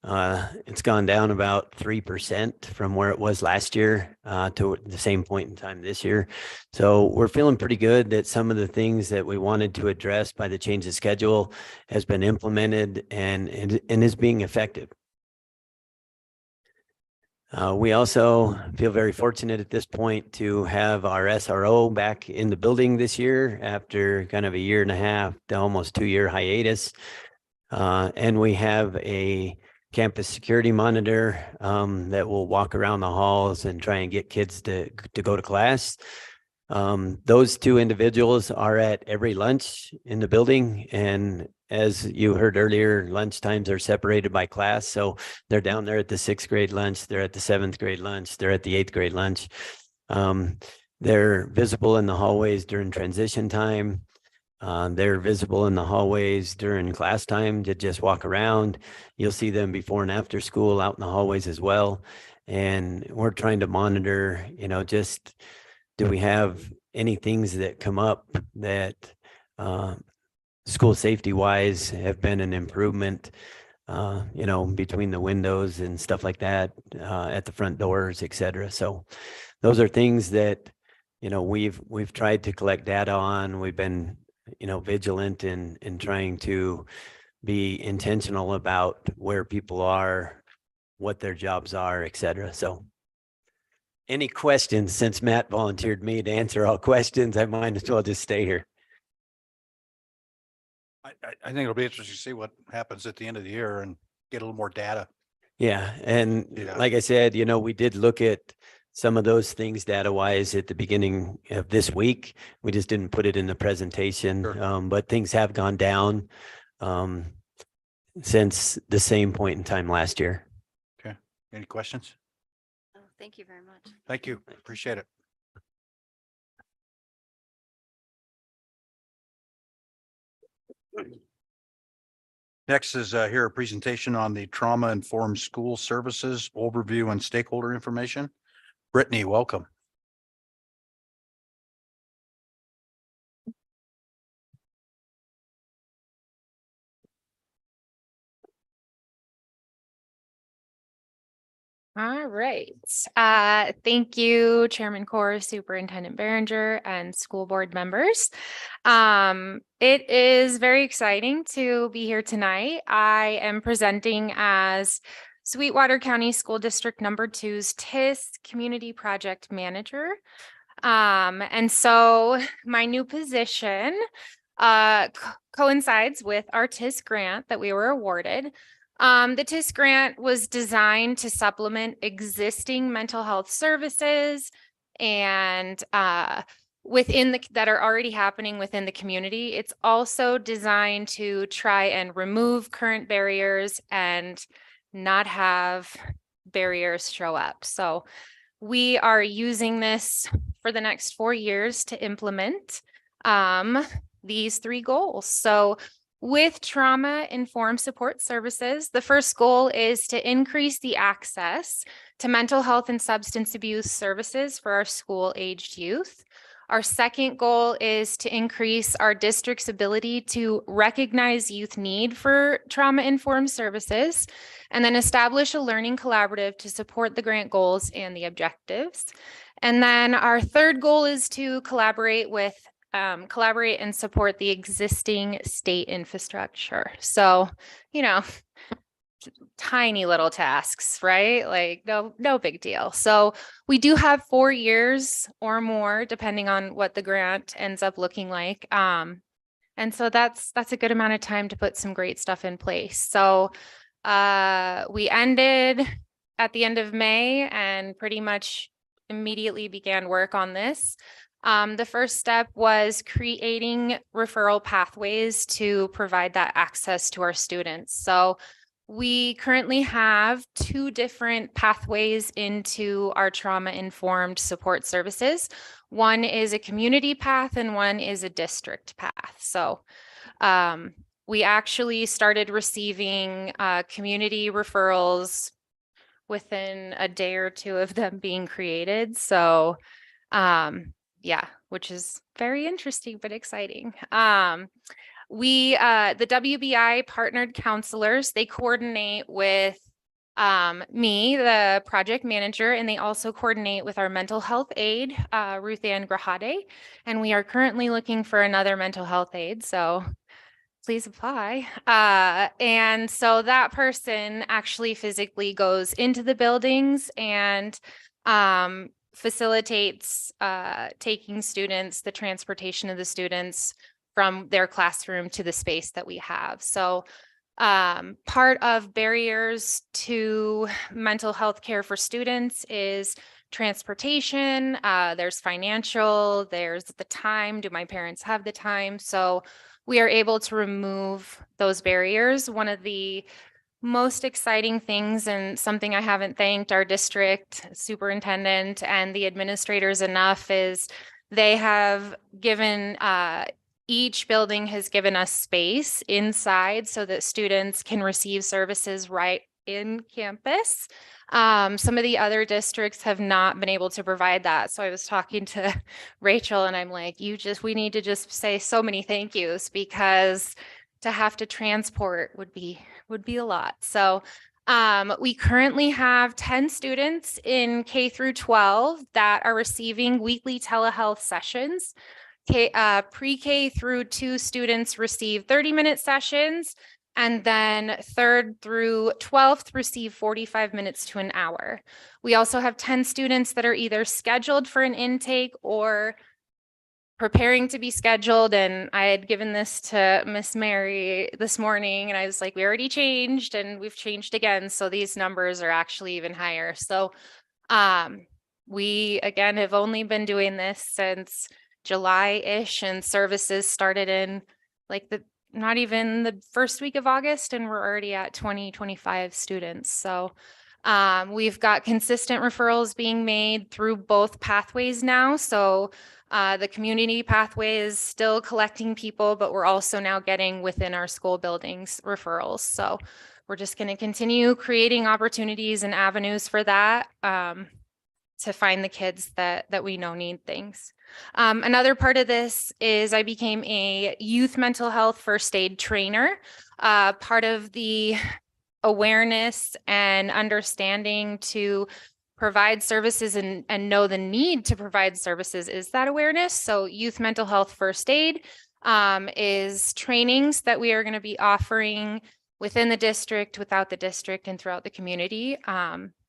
It's gone down about 3% from where it was last year to the same point in time this year. So we're feeling pretty good that some of the things that we wanted to address by the change of schedule has been implemented and is being effective. We also feel very fortunate at this point to have our SRO back in the building this year after kind of a 1.5 to almost 2-year hiatus. And we have a campus security monitor that will walk around the halls and try and get kids to go to class. Those 2 individuals are at every lunch in the building. And as you heard earlier, lunch times are separated by class. So they're down there at the 6th grade lunch, they're at the 7th grade lunch, they're at the 8th grade lunch. They're visible in the hallways during transition time. They're visible in the hallways during class time to just walk around. You'll see them before and after school out in the hallways as well. And we're trying to monitor, just do we have any things that come up that school safety wise have been an improvement, between the windows and stuff like that, at the front doors, et cetera. So those are things that, we've tried to collect data on. We've been vigilant in trying to be intentional about where people are, what their jobs are, et cetera. So any questions, since Matt volunteered me to answer all questions, I might as well just stay here. I think it'll be interesting to see what happens at the end of the year and get a little more data. Yeah. And like I said, we did look at some of those things data wise at the beginning of this week. We just didn't put it in the presentation, but things have gone down since the same point in time last year. Okay. Any questions? Oh, thank you very much. Thank you. Appreciate it. Next is here a presentation on the trauma-informed school services overview and stakeholder information. Brittany, welcome. All right. Thank you, Chairman Corr, Superintendent Behringer, and school board members. It is very exciting to be here tonight. I am presenting as Sweetwater County School District Number 2's TIS Community Project Manager. And so my new position coincides with our TIS grant that we were awarded. The TIS grant was designed to supplement existing mental health services and that are already happening within the community. It's also designed to try and remove current barriers and not have barriers show up. So we are using this for the next 4 years to implement these 3 goals. So with trauma-informed support services, the first goal is to increase the access to mental health and substance abuse services for our school-aged youth. Our second goal is to increase our district's ability to recognize youth need for trauma-informed services, and then establish a learning collaborative to support the grant goals and the objectives. And then our third goal is to collaborate and support the existing state infrastructure. So, tiny little tasks, right? Like no big deal. So we do have 4 years or more, depending on what the grant ends up looking like. And so that's a good amount of time to put some great stuff in place. So we ended at the end of May and pretty much immediately began work on this. The first step was creating referral pathways to provide that access to our students. So we currently have 2 different pathways into our trauma-informed support services. One is a community path and one is a district path. So we actually started receiving community referrals within a day or 2 of them being created. So yeah, which is very interesting but exciting. The WBI partnered counselors, they coordinate with me, the project manager, and they also coordinate with our mental health aide, Ruth Ann Grajade. And we are currently looking for another mental health aide. So please apply. And so that person actually physically goes into the buildings and facilitates taking students, the transportation of the students from their classroom to the space that we have. So part of barriers to mental health care for students is transportation, there's financial, there's the time. Do my parents have the time? So we are able to remove those barriers. One of the most exciting things, and something I haven't thanked our district superintendent and the administrators enough, is they have given each building has given us space inside so that students can receive services right in campus. Some of the other districts have not been able to provide that. So I was talking to Rachel and I'm like, we need to just say so many thank yous, because to have to transport would be a lot. So we currently have 10 students in K through 12 that are receiving weekly telehealth sessions. Pre-K through 2 students receive 30-minute sessions, and then 3rd through 12th receive 45 minutes to an hour. We also have 10 students that are either scheduled for an intake or preparing to be scheduled. And I had given this to Miss Mary this morning and I was like, we already changed and we've changed again. So these numbers are actually even higher. So we again have only been doing this since July-ish, and services started in like not even the first week of August, and we're already at 25 students. So we've got consistent referrals being made through both pathways now. So the community pathway is still collecting people, but we're also now getting within our school buildings referrals. So we're just going to continue creating opportunities and avenues for that to find the kids that we know need things. Another part of this is I became a youth mental health first aid trainer. Part of the awareness and understanding to provide services and know the need to provide services is that awareness. So youth mental health first aid is trainings that we are going to be offering within the district, without the district, and throughout the community.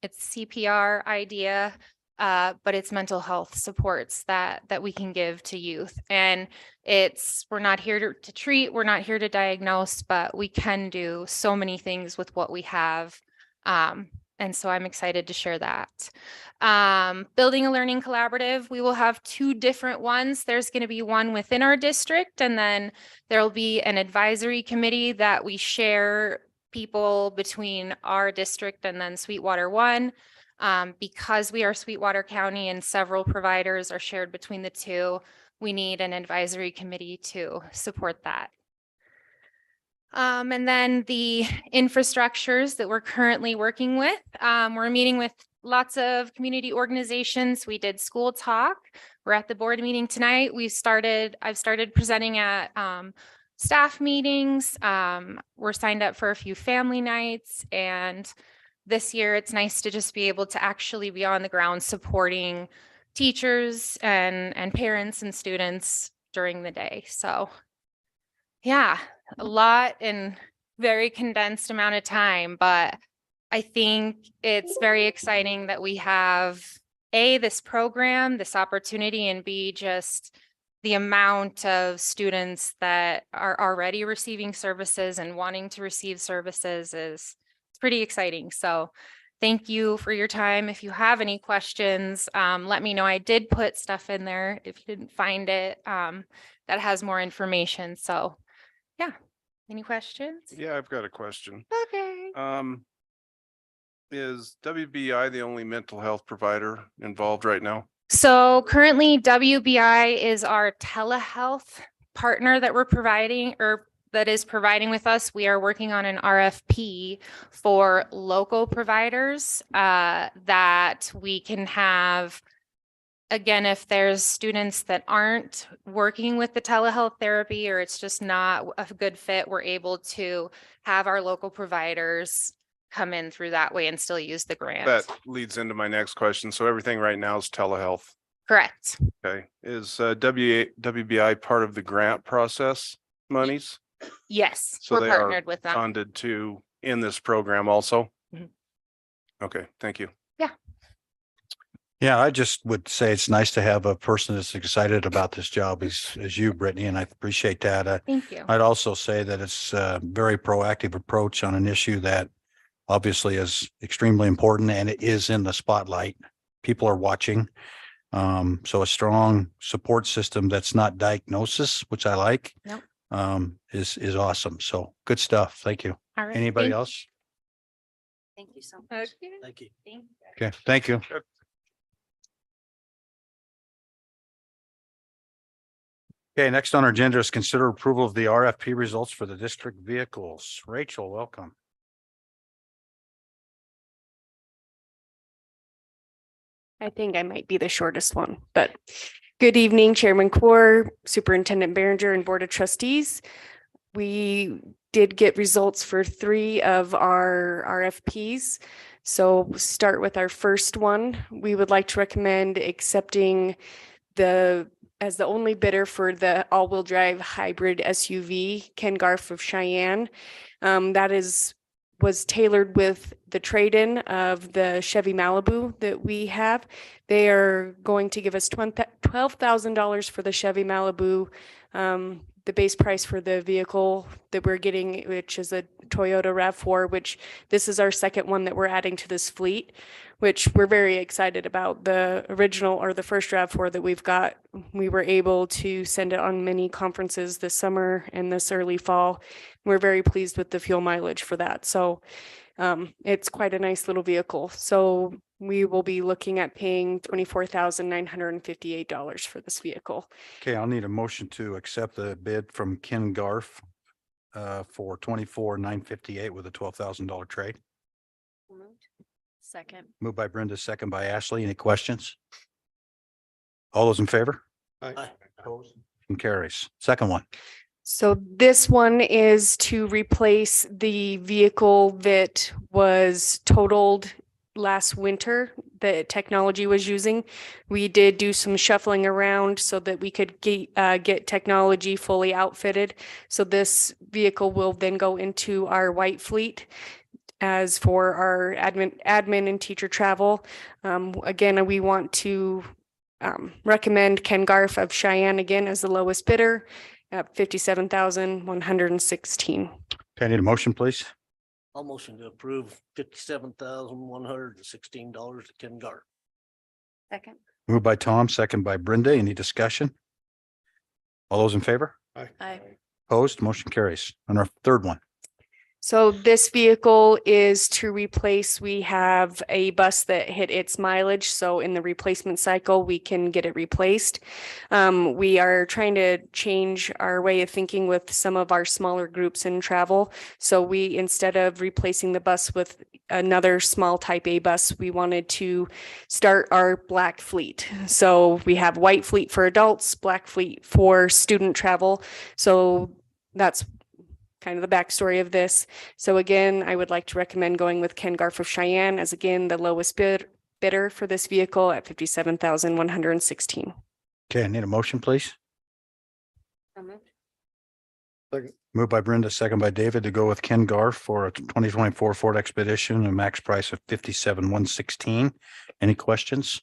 It's CPR idea, but it's mental health supports that we can give to youth. And we're not here to treat, we're not here to diagnose, but we can do so many things with what we have. And so I'm excited to share that. Building a learning collaborative, we will have 2 different ones. There's going to be one within our district, and then there will be an advisory committee that we share people between our district and then Sweetwater 1. Because we are Sweetwater County and several providers are shared between the 2, we need an advisory committee to support that. And then the infrastructures that we're currently working with, we're meeting with lots of community organizations. We did school talk. We're at the board meeting tonight. I've started presenting at staff meetings. We're signed up for a few family nights, and this year it's nice to just be able to actually be on the ground supporting teachers and parents and students during the day. So yeah, a lot in very condensed amount of time, but I think it's very exciting that we have this program, this opportunity, and B, just the amount of students that are already receiving services and wanting to receive services is pretty exciting. So thank you for your time. If you have any questions, let me know. I did put stuff in there if you didn't find it that has more information. So yeah, any questions? Yeah, I've got a question. Okay. Is WBI the only mental health provider involved right now? So currently WBI is our telehealth partner that we're providing, or that is providing with us. We are working on an RFP for local providers that we can have. Again, if there's students that aren't working with the telehealth therapy, or it's just not a good fit, we're able to have our local providers come in through that way and still use the grant. That leads into my next question. So everything right now is telehealth. Correct. Okay. Is WBI part of the grant process monies? Yes, So we're they are partnered with them. funded to in this program also? Mhm. Okay, thank you. Yeah, I just would say it's nice to have a person that's excited about this job as you, Brittany, and I appreciate that. Thank you. I'd also say that it's a very proactive approach on an issue that obviously is extremely important and it is in the spotlight. People are watching. So a strong support system that's not diagnosis, which I like, Nope. is awesome. So good stuff. Thank you. All right. Anybody Thank- else? Thank you so much. Thank you. Okay, thank you. Okay, next on our agenda is consider approval of the RFP results for the district vehicles. Rachel, welcome. I think I might be the shortest one, but good evening, Chairman Core, Superintendent Behringer, and Board of Trustees. We did get results for 3 of our RFPs. So we'll start with our first one. We would like to recommend accepting as the only bidder for the all-wheel drive hybrid SUV, Ken Garf of Cheyenne. That was tailored with the trade-in of the Chevy Malibu that we have. They are going to give us $12,000 for the Chevy Malibu. The base price for the vehicle that we're getting, which is a Toyota RAV4, which this is our second one that we're adding to this fleet, which we're very excited about. The original or the first RAV4 that we've got, we were able to send it on many conferences this summer and this early fall. We're very pleased with the fuel mileage for that. So it's quite a nice little vehicle. So we will be looking at paying $24,958 for this vehicle. Okay, I'll need a motion to accept the bid from Ken Garf for $24,958 with a $12,000 trade. Second. Moved by Brenda, second by Ashley. Any questions? All those in favor? Opposed? And carries. Second one. So this one is to replace the vehicle that was totaled last winter that technology was using. We did do some shuffling around so that we could get technology fully outfitted. So this vehicle will then go into our white fleet. As for our admin and teacher travel, again, we want to recommend Ken Garf of Cheyenne again as the lowest bidder at $57,116. Okay, I need a motion, please. I'll motion to approve $57,116 to Ken Garf. Second. Moved by Tom, second by Brenda. Any discussion? All those in favor? Aye. Opposed? Motion carries. On our third one. So this vehicle is to replace, we have a bus that hit its mileage. So in the replacement cycle, we can get it replaced. We are trying to change our way of thinking with some of our smaller groups in travel. So we, instead of replacing the bus with another small type A bus, we wanted to start our black fleet. So we have white fleet for adults, black fleet for student travel. So that's kind of the backstory of this. So again, I would like to recommend going with Ken Garf of Cheyenne as again, the lowest bidder for this vehicle at $57,116. Okay, I need a motion, please. Moved by Brenda, second by David to go with Ken Garf for a 2024 Ford Expedition, a max price of $57,116. Any questions?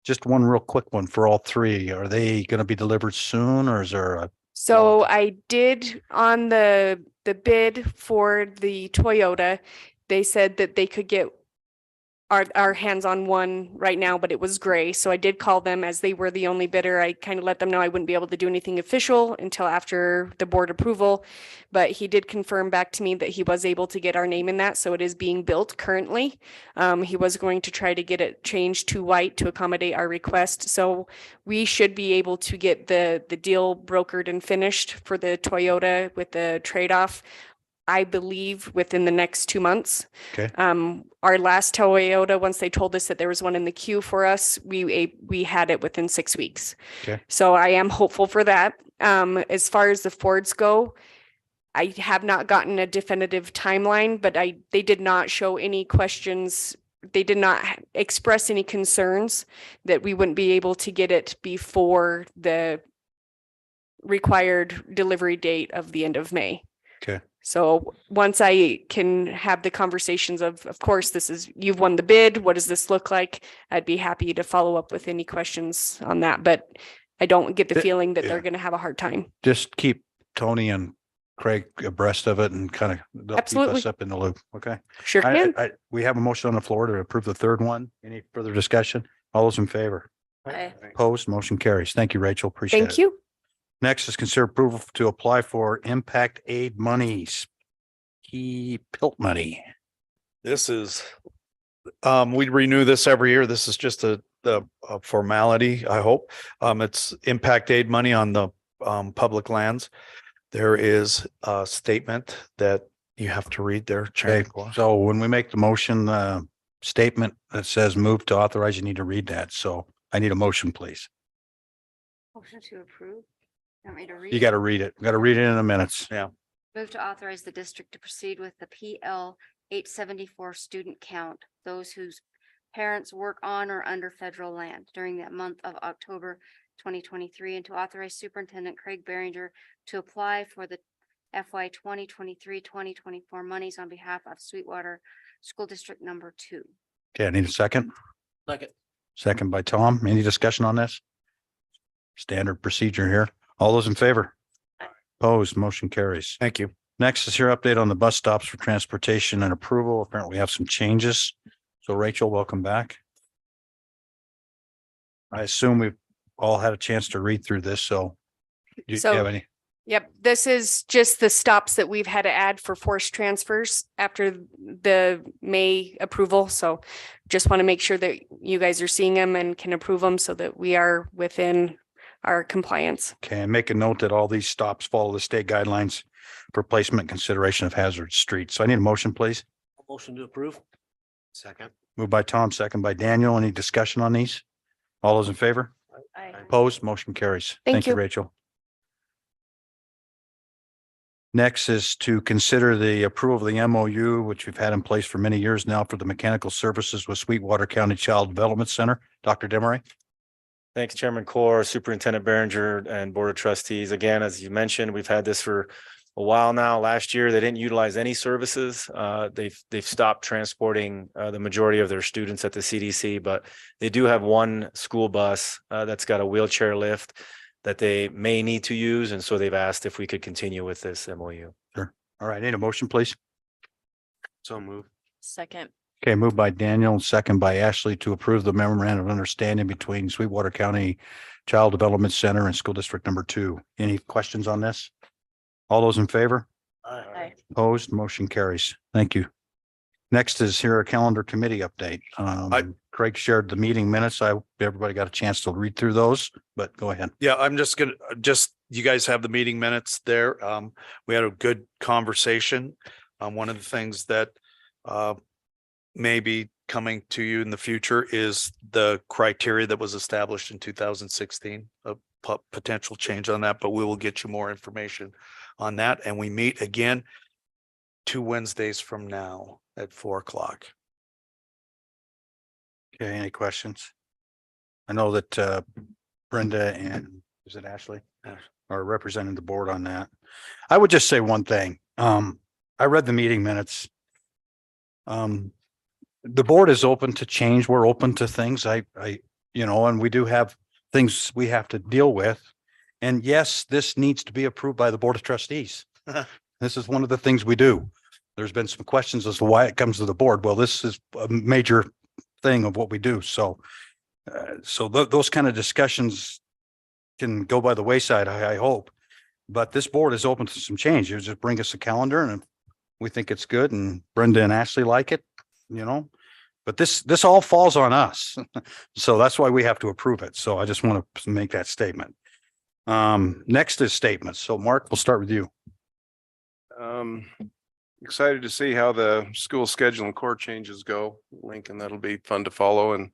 Just one real quick one for all 3. Are they going to be delivered soon or is there a So I did on the bid for the Toyota, they said that they could get our hands on one right now, but it was gray. So I did call them as they were the only bidder. I kind of let them know I wouldn't be able to do anything official until after the board approval. But he did confirm back to me that he was able to get our name in that. So it is being built currently. He was going to try to get it changed to white to accommodate our request. So we should be able to get the deal brokered and finished for the Toyota with the trade-off, I believe, within the next 2 months. Okay. Our last Toyota, once they told us that there was one in the queue for us, we had it within 6 weeks. Okay. So I am hopeful for that. As far as the Fords go, I have not gotten a definitive timeline, but they did not show any questions. They did not express any concerns that we wouldn't be able to get it before the required delivery date of the end of May. Okay. So once I can have the conversations of course, you've won the bid. What does this look like? I'd be happy to follow up with any questions on that, but I don't get the feeling that they're going to have a hard time. Just keep Tony and Craig abreast of it and kind of they'll keep Absolutely. us up in the loop. Okay. Sure can. We have a motion on the floor to approve the third one. Any further discussion? All those in favor? Aye. Opposed, motion carries. Thank you, Rachel. Appreciate it. Thank you. Next is consider approval to apply for impact aid monies. Key PILT money. This is, we renew this every year. This is just a formality, I hope. It's impact aid money on the public lands. There is a statement that you have to read there, Chairman. Okay, so when we make the motion, statement that says move to authorize, you need to read that. So I need a motion, please. Motion to approve. Want me to read? You got to read it. Got to read it in the minutes. Yeah. Move to authorize the district to proceed with the PL 874 student count, those whose parents work on or under federal land during that month of October 2023, and to authorize Superintendent Craig Behringer to apply for the FY 2023-2024 monies on behalf of Sweetwater School District number 2. Okay, I need a second. Second. Second by Tom. Any discussion on this? Standard procedure here. All those in favor? Opposed, motion carries. Thank you. Next is your update on the bus stops for transportation and approval. Apparently we have some changes. So Rachel, welcome back. I assume we've all had a chance to read through this, so do you So- have any? Yep, this is just the stops that we've had to add for forced transfers after the May approval. So just want to make sure that you guys are seeing them and can approve them so that we are within our compliance. Okay, and make a note that all these stops follow the state guidelines for placement consideration of hazard streets. So I need a motion, please. Motion to approve. Second. Moved by Tom, second by Daniel. Any discussion on these? All those in favor? Aye. Opposed, motion carries. Thank Thank you, you. Rachel. Next is to consider the approval of the MOU, which we've had in place for many years now for the mechanical services with Sweetwater County Child Development Center. Dr. Demery. Thanks, Chairman Core, Superintendent Behringer, and Board of Trustees. Again, as you mentioned, we've had this for a while now. Last year, they didn't utilize any services. They've stopped transporting the majority of their students at the CDC, but they do have one school bus that's got a wheelchair lift that they may need to use. And so they've asked if we could continue with this MOU. Sure. All right, need a motion, please. So move. Second. Okay, moved by Daniel, second by Ashley to approve the memorandum of understanding between Sweetwater County Child Development Center and School District number 2. Any questions on this? All those in favor? Aye. Opposed, motion carries. Thank you. Next is here a calendar committee update. Craig shared the meeting minutes. Everybody got a chance to read through those, but go ahead. Yeah, I'm just gonna, you guys have the meeting minutes there. We had a good conversation. One of the things that may be coming to you in the future is the criteria that was established in 2016, a potential change on that, but we will get you more information on that. And we meet again 2 Wednesdays from now at 4:00. Okay, any questions? I know that Brenda and is it Ashley are representing the board on that. I would just say one thing. I read the meeting minutes. The board is open to change. We're open to things. And we do have things we have to deal with. And yes, this needs to be approved by the Board of Trustees. This is one of the things we do. There's been some questions as to why it comes to the board. Well, this is a major thing of what we do. So, those kind of discussions can go by the wayside, I hope. But this board is open to some change. You just bring us a calendar and if we think it's good and Brenda and Ashley like it, but this all falls on us. So that's why we have to approve it. So I just want to make that statement. Next is statements. So Mark, we'll start with you. Excited to see how the school schedule and core changes go, Lincoln. That'll be fun to follow. And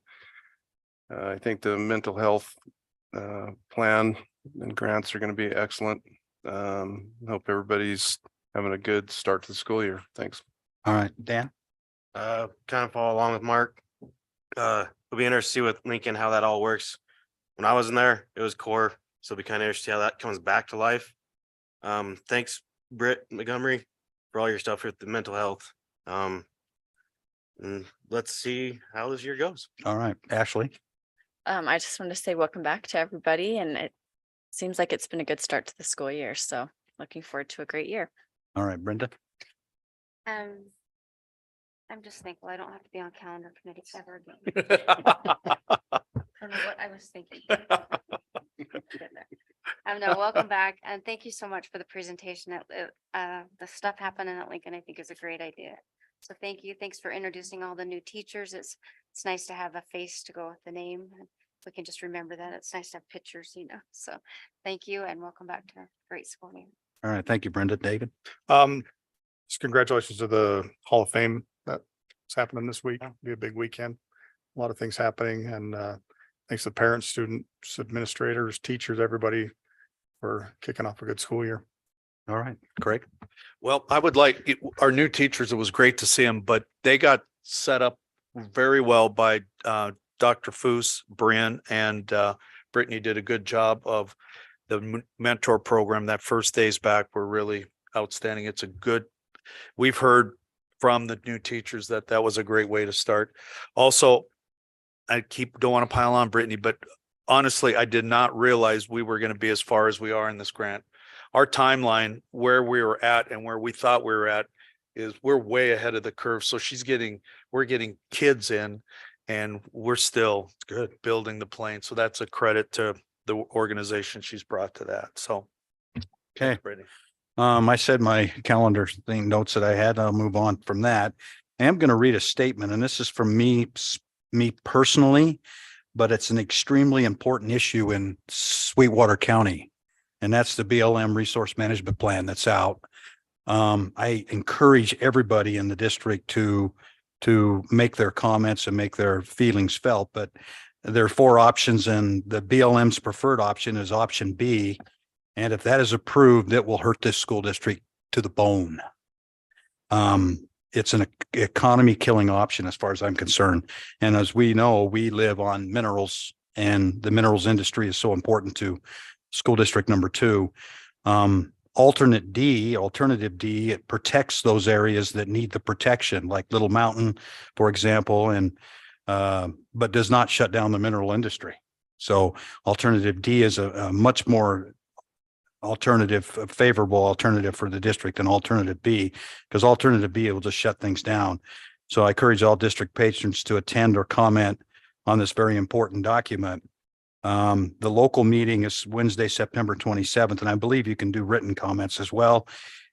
I think the mental health plan and grants are going to be excellent. Hope everybody's having a good start to the school year. Thanks. All right, Dan? Kind of follow along with Mark. It'll be interesting to see with Lincoln how that all works. When I was in there, it was core, so it'll be kind of interesting to see how that comes back to life. Thanks, Britt Montgomery, for all your stuff with the mental health. And let's see how this year goes. All right, Ashley? I just want to say welcome back to everybody, and it seems like it's been a good start to the school year. So looking forward to a great year. All right, Brenda? I'm just thankful I don't have to be on calendar committee ever again. I don't know what I was thinking. No, welcome back, and thank you so much for the presentation. The stuff happening at Lincoln, I think, is a great idea. So thank you. Thanks for introducing all the new teachers. It's nice to have a face to go with the name. We can just remember that. It's nice to have pictures, So thank you and welcome back to a great school year. All right, thank you, Brenda. David? Just congratulations to the Hall of Fame that's happening this week. Be a big weekend. A lot of things happening, and thanks to parents, students, administrators, teachers, everybody for kicking off a good school year. All right, Craig? Well, I would like our new teachers. It was great to see them, but they got set up very well by Dr. Foose, Bryn, and Brittany did a good job of the mentor program. That first days back were really outstanding. It's a good, we've heard from the new teachers that that was a great way to start. Also, don't want to pile on Brittany, but honestly, I did not realize we were going to be as far as we are in this grant. Our timeline, where we were at and where we thought we were at, is we're way ahead of the curve. So we're getting kids in, and we're still good building the plane. So that's a credit to the organization she's brought to that. So, Okay. Brittany. I said my calendar thing notes that I had. I'll move on from that. I am going to read a statement, and this is from me personally, but it's an extremely important issue in Sweetwater County. And that's the BLM resource management plan that's out. I encourage everybody in the district to make their comments and make their feelings felt, but there are 4 options, and the BLM's preferred option is option B. And if that is approved, it will hurt this school district to the bone. It's an economy killing option as far as I'm concerned. And as we know, we live on minerals, and the minerals industry is so important to school district number 2. Alternative D, it protects those areas that need the protection, like Little Mountain, for example, and but does not shut down the mineral industry. So alternative D is a much more favorable alternative for the district than alternative B, because alternative B will just shut things down. So I encourage all district patrons to attend or comment on this very important document. The local meeting is Wednesday, September 27th, and I believe you can do written comments as well.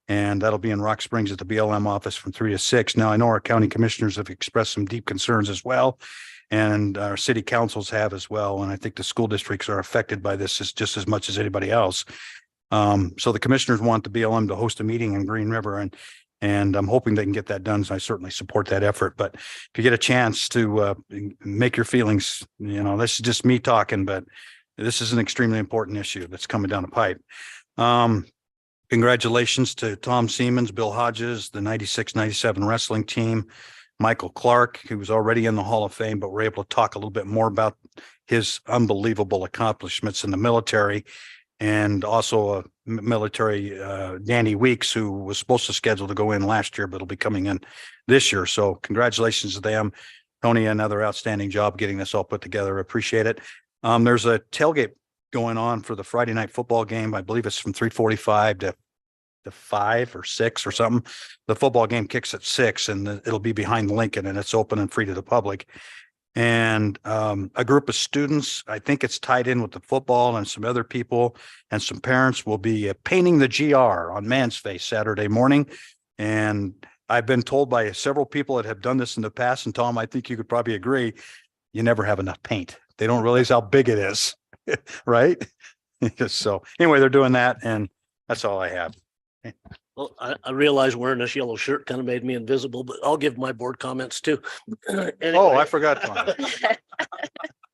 And that'll be in Rock Springs at the BLM office from 3 to 6. Now, I know our county commissioners have expressed some deep concerns as well, and our city councils have as well. And I think the school districts are affected by this just as much as anybody else. So the commissioners want the BLM to host a meeting in Green River, and I'm hoping they can get that done. So I certainly support that effort. But if you get a chance to make your feelings, this is just me talking, but this is an extremely important issue that's coming down the pipe. Congratulations to Tom Siemens, Bill Hodges, the 96-97 wrestling team, Michael Clark, who was already in the Hall of Fame, but we're able to talk a little bit more about his unbelievable accomplishments in the military. And also a military, Danny Weeks, who was supposed to schedule to go in last year, but will be coming in this year. So congratulations to them. Tony, another outstanding job getting this all put together. Appreciate it. There's a tailgate going on for the Friday night football game. I believe it's from 3:45 to 5 or 6 or something. The football game kicks at 6, and it'll be behind Lincoln, and it's open and free to the public. And a group of students, I think it's tied in with the football, and some other people and some parents will be painting the GR on Man's Face Saturday morning. And I've been told by several people that have done this in the past, and Tom, I think you could probably agree, you never have enough paint. They don't realize how big it is, right? So anyway, they're doing that, and that's all I have. Well, I realize wearing this yellow shirt kind of made me invisible, but I'll give my board comments too. Oh, I forgot.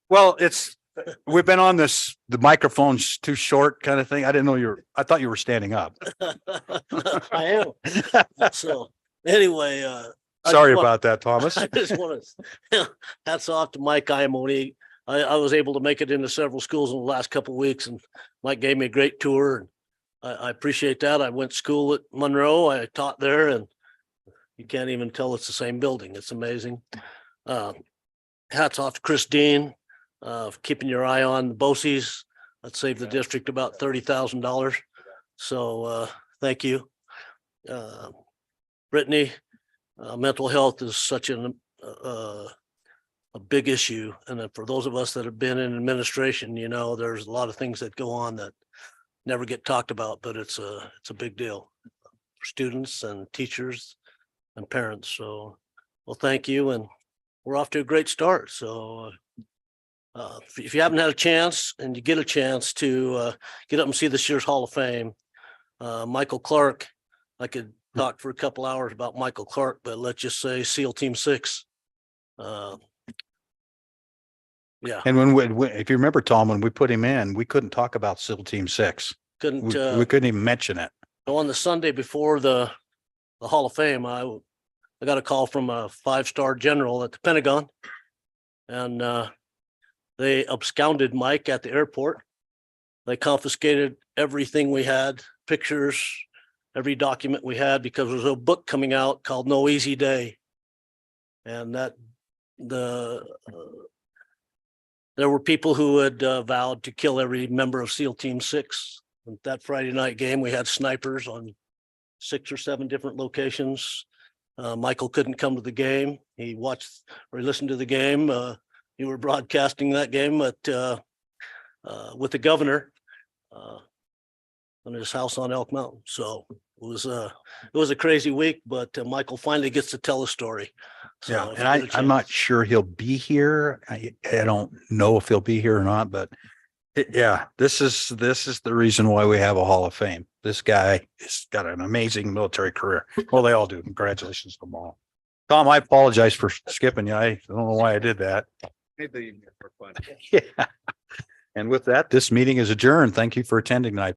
Well, it's we've been on this, the microphone's too short kind of thing. I didn't know I thought you were standing up. I am. So anyway, I Sorry just wa- about that, Thomas. I just want to, hats off to Mike Iamoni. I was able to make it into several schools in the last couple of weeks, and Mike gave me a great tour. And I appreciate that. I went to school at Monroe. I taught there, and you can't even tell it's the same building. It's amazing. Hats off to Chris Dean, for keeping your eye on the BOCES. That saved the district about $30,000. So thank you. Brittany, mental health is such a big issue. And then for those of us that have been in administration, you know, there's a lot of things that go on that never get talked about, but it's a big deal for students and teachers and parents. So, well, thank you. And we're off to a great start. So if you haven't had a chance and you get a chance to get up and see this year's Hall of Fame, Michael Clark, I could talk for a couple hours about Michael Clark, but let's just say SEAL Team 6. Yeah. And if you remember, Tom, when we put him in, we couldn't talk about SEAL Team 6. Couldn't We couldn't even mention it. on the Sunday before the Hall of Fame, I got a call from a 5-star general at the Pentagon, and they absconded Mike at the airport. They confiscated everything we had, pictures, every document we had, because there was a book coming out called No Easy Day. And that there were people who had vowed to kill every member of SEAL Team 6. And that Friday night game, we had snipers on 6 or 7 different locations. Michael couldn't come to the game. He watched or he listened to the game. You were broadcasting that game with the governor in his house on Elk Mountain. So it was a crazy week, but Michael finally gets to tell a story. So Yeah, if and you get a I'm not chance- sure he'll be here. I don't know if he'll be here or not, but this is the reason why we have a Hall of Fame. This guy has got an amazing military career. Well, they all do. Congratulations to them all. Tom, I apologize for skipping you. I don't know why I did that. Yeah. And with that, this meeting is adjourned. Thank you for attending tonight.